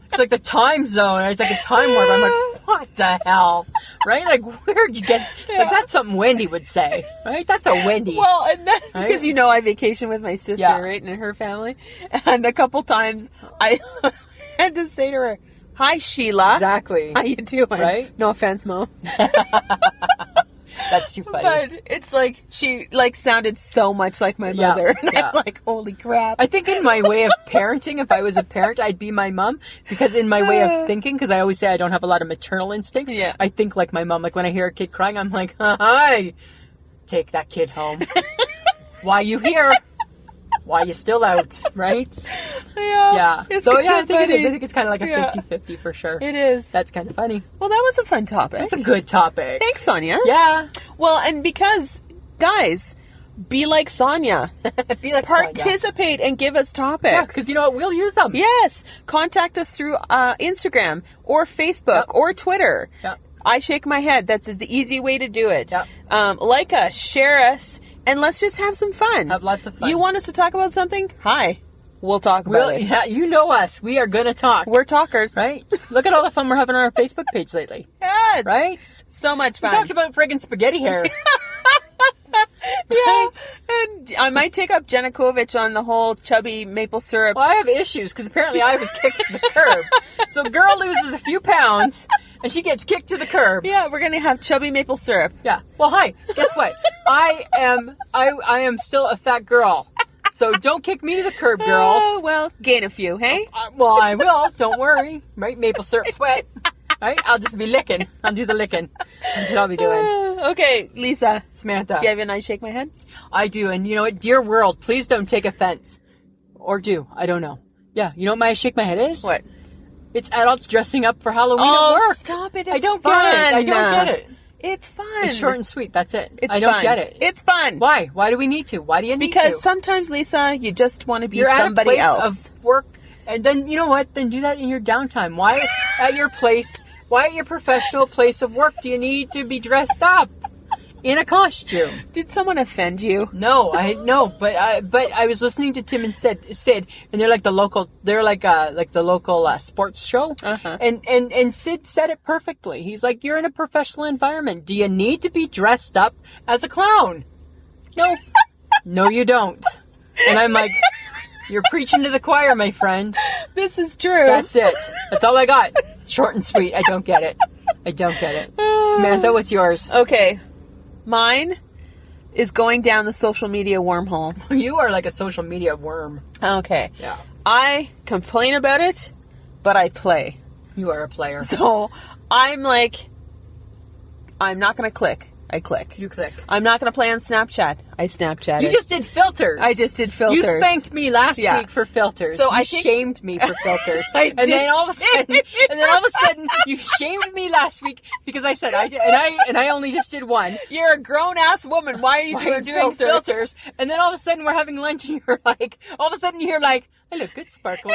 It's like the time zone. It's like a time warp. I'm like, what the hell? Right? Like, where'd you get... Like, that's something Wendy would say. Right? That's a Wendy. Well, and then, because I vacation with my sister, right? And her family. And a couple times I had to say to her, hi, Sheila. Exactly. How you doing? Right? No offense, Mom. That's too funny. But it's like, she sounded so much like my mother. And I'm like, holy crap. I think in my way of parenting, if I was a parent, I'd be my mom. Because in my way of thinking, because I always say I don't have a lot of maternal instincts, I think like my mom. Like when I hear a kid crying, I'm like, hi, take that kid home. Why you here? Why you still out? Right? Yeah. So I think it is. I think it's kind of like a 50-50 for sure. It is. That's kind of funny. Well, that was a fun topic. It's a good topic. Thanks, Sonia. Yeah. Well, and because, guys, be like Sonia. Participate and give us topics. Yeah, because you know what? We'll use them. Yes. Contact us through Instagram or Facebook or Twitter. Yep. I shake my head. That's the easy way to do it. Yep. Like us, share us, and let's just have some fun. Have lots of fun. You want us to talk about something? Hi. We'll talk about it. Yeah, you know us. We are going to talk. We're talkers. Right? Look at all the fun we're having on our Facebook page lately. Yes. Right? So much fun. We talked about friggin' spaghetti hair. Yeah. And I might take up Janukovic on the whole chubby maple syrup. Well, I have issues because apparently I was kicked to the curb. So girl loses a few pounds and she gets kicked to the curb. Yeah, we're going to have chubby maple syrup. Yeah. Well, hi. Guess what? I am still a fat girl. So don't kick me to the curb, girls. Oh, well, gain a few, hey? Well, I will. Don't worry. Right? Maple syrup sweat. Right? I'll just be licking. I'll do the licking. That's what I'll be doing. Okay, Lisa. Samantha. Do you have a nice shake my head? I do. And you know what? Dear world, please don't take offense. Or do. I don't know. Yeah. You know what my shake my head is? What? It's adults dressing up for Halloween at work. Stop it. I don't get it. I don't get it. It's fun. It's short and sweet. That's it. I don't get it. It's fun. Why? Why do we need to? Why do you need to? Because sometimes, Lisa, you just want to be You're somebody at a place else. of work, and then, you know what? Then do that in your downtime. Why at your place, why at your professional place of work do you need to be dressed up in a costume? Did someone offend you? No, but I was listening to Tim and Sid, and they're like the local sports show, and Sid said it perfectly. He's like, you're in a professional environment. Do you need to be dressed up as a clown? No, no, you don't. And I'm like, you're preaching to the choir, my friend. This is true. That's it. That's all I got. Short and sweet. I don't get it. Samantha, what's yours? Okay. Mine is going down the social media wormhole. You are like a social media worm. Okay. Yeah. I complain about it, but I play. You are a player. So I'm like, I'm not going to click. I click. You click. I'm not going to play on Snapchat. I Snapchat You it. just did filters. I just did filters. You spanked me last Yeah. week for filters. So you I think- shamed me for filters. I and did. then all of a sudden, you shamed me last week because I said I only just did one. You're a grown ass woman. Why are you Why are doing, you doing filters? filters? And then all of a sudden we're having lunch and you're like, all of a sudden you're like, I look good sparkly.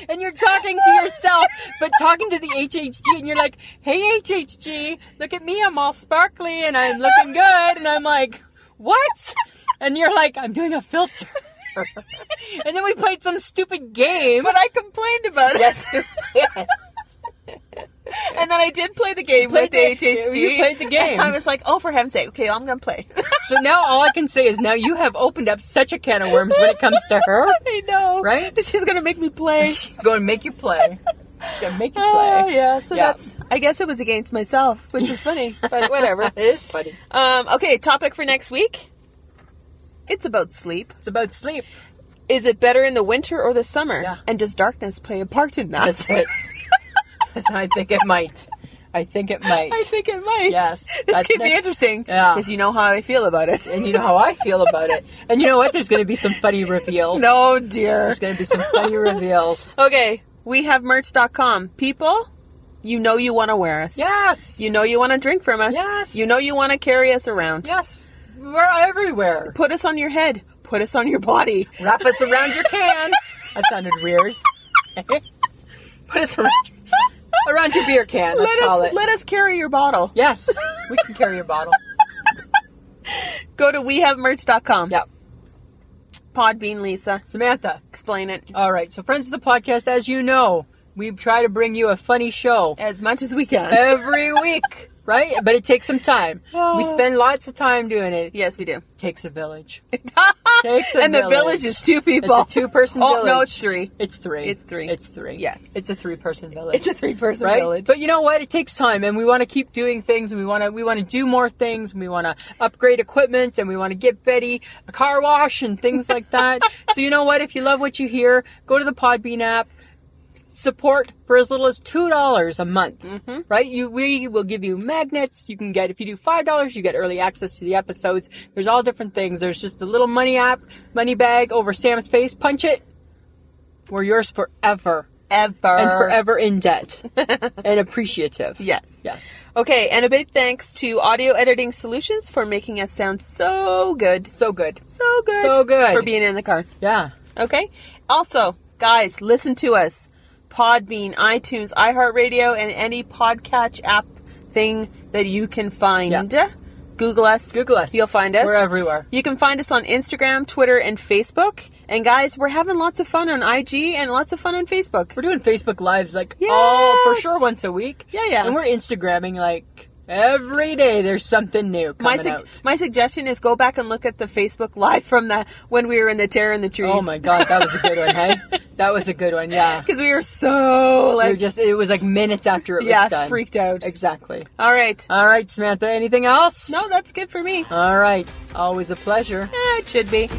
And you're talking to yourself, but talking to the HHG, and you're like, hey, HHG, look at me, I'm all sparkly, and I'm looking good, and I'm like, what? And you're like, I'm doing a filter. And then we played some stupid game. But I complained about it. Yes, you did. And then I did play the game with the HHG. You played the game. And I was like, oh, for heaven's sake. Okay, I'm going to play. So now all I can say is now you have opened up such a can of worms when it comes to her. I know. Right? She's going to make me play. She's going to make you play. She's going to make you Oh, play. yeah. So Yeah. that's, I guess it was against myself, which is funny, but whatever. It is funny. Okay, topic for next week. It's about sleep. It's about sleep. Is it better in the winter or the summer? Yeah. And does darkness play a part in that? That's it. I think it might. I think it might. I think it might. Yes. This That's could be next- interesting. Yeah. Because you know how I feel about it. And you know how I feel about it. And you know what? There's going to be some funny reveals. No, dear. There's going to be some funny reveals. Okay, we have merch.com. People, you know you want to wear us. Yes. You know you want to drink from us. Yes. You know you want to carry us around. Yes. We're everywhere. Put us on your head. Put us on your body. Wrap us around your can. That sounded weird. Put us around your beer can. Let's call it. Let us carry your bottle. Yes. We can carry your bottle. Go to wehavemerch.com. Yep. Podbean Lisa. Samantha. Explain it All right. So friends of the podcast, as you know, we try to bring you a funny show as much as we can. every week. Right? But it takes some time. Oh. We spend lots of time doing it. Yes, we do. It takes a village. And the village is 2 people. It's a 2-person Oh, village. no, it's 3. It's 3. It's 3. It's 3. Yes. It's a 3-person village. It's a 3-person right? village. But you know what? It takes time, and we want to keep doing things, and we want to do more things, and we want to upgrade equipment, and we want to get Betty a car wash and things like that. So you know what? If you love what you hear, go to the Podbean app. Support for as little as $2 a month, Mm-hmm. right? We will give you magnets. You can get, if you do $5, you get early access to the episodes. There's all different things. There's just a little money bag over Sam's face. Punch it. We're yours forever. And forever in debt. And appreciative. Yes. Yes. Okay, and a big thanks to Audio Editing Solutions for making us sound so good. So good. So good. So good. For being in the car. Yeah. Okay? Also, guys, listen to us. Podbean, iTunes, iHeartRadio, and any podcatch app thing that you can find. Yeah. Google us. Google us. You'll find us. We're everywhere. You can find us on Instagram, Twitter, and Facebook. And guys, we're having lots of fun on IG and lots of fun on Facebook. We're doing Facebook Lives for Yes. sure once a week. Yeah. And we're Instagramming every day there's something new coming out. My suggestion is go back and look at the Facebook Live from when we were in the Terror in the Trees. Oh my God, that was a good one, hey? That was a good one, yeah. Because we were so It was minutes after it was done. Freaked out. Exactly. All right. All right, Samantha, anything else? No, that's good for me. All right. Always a pleasure. It should be.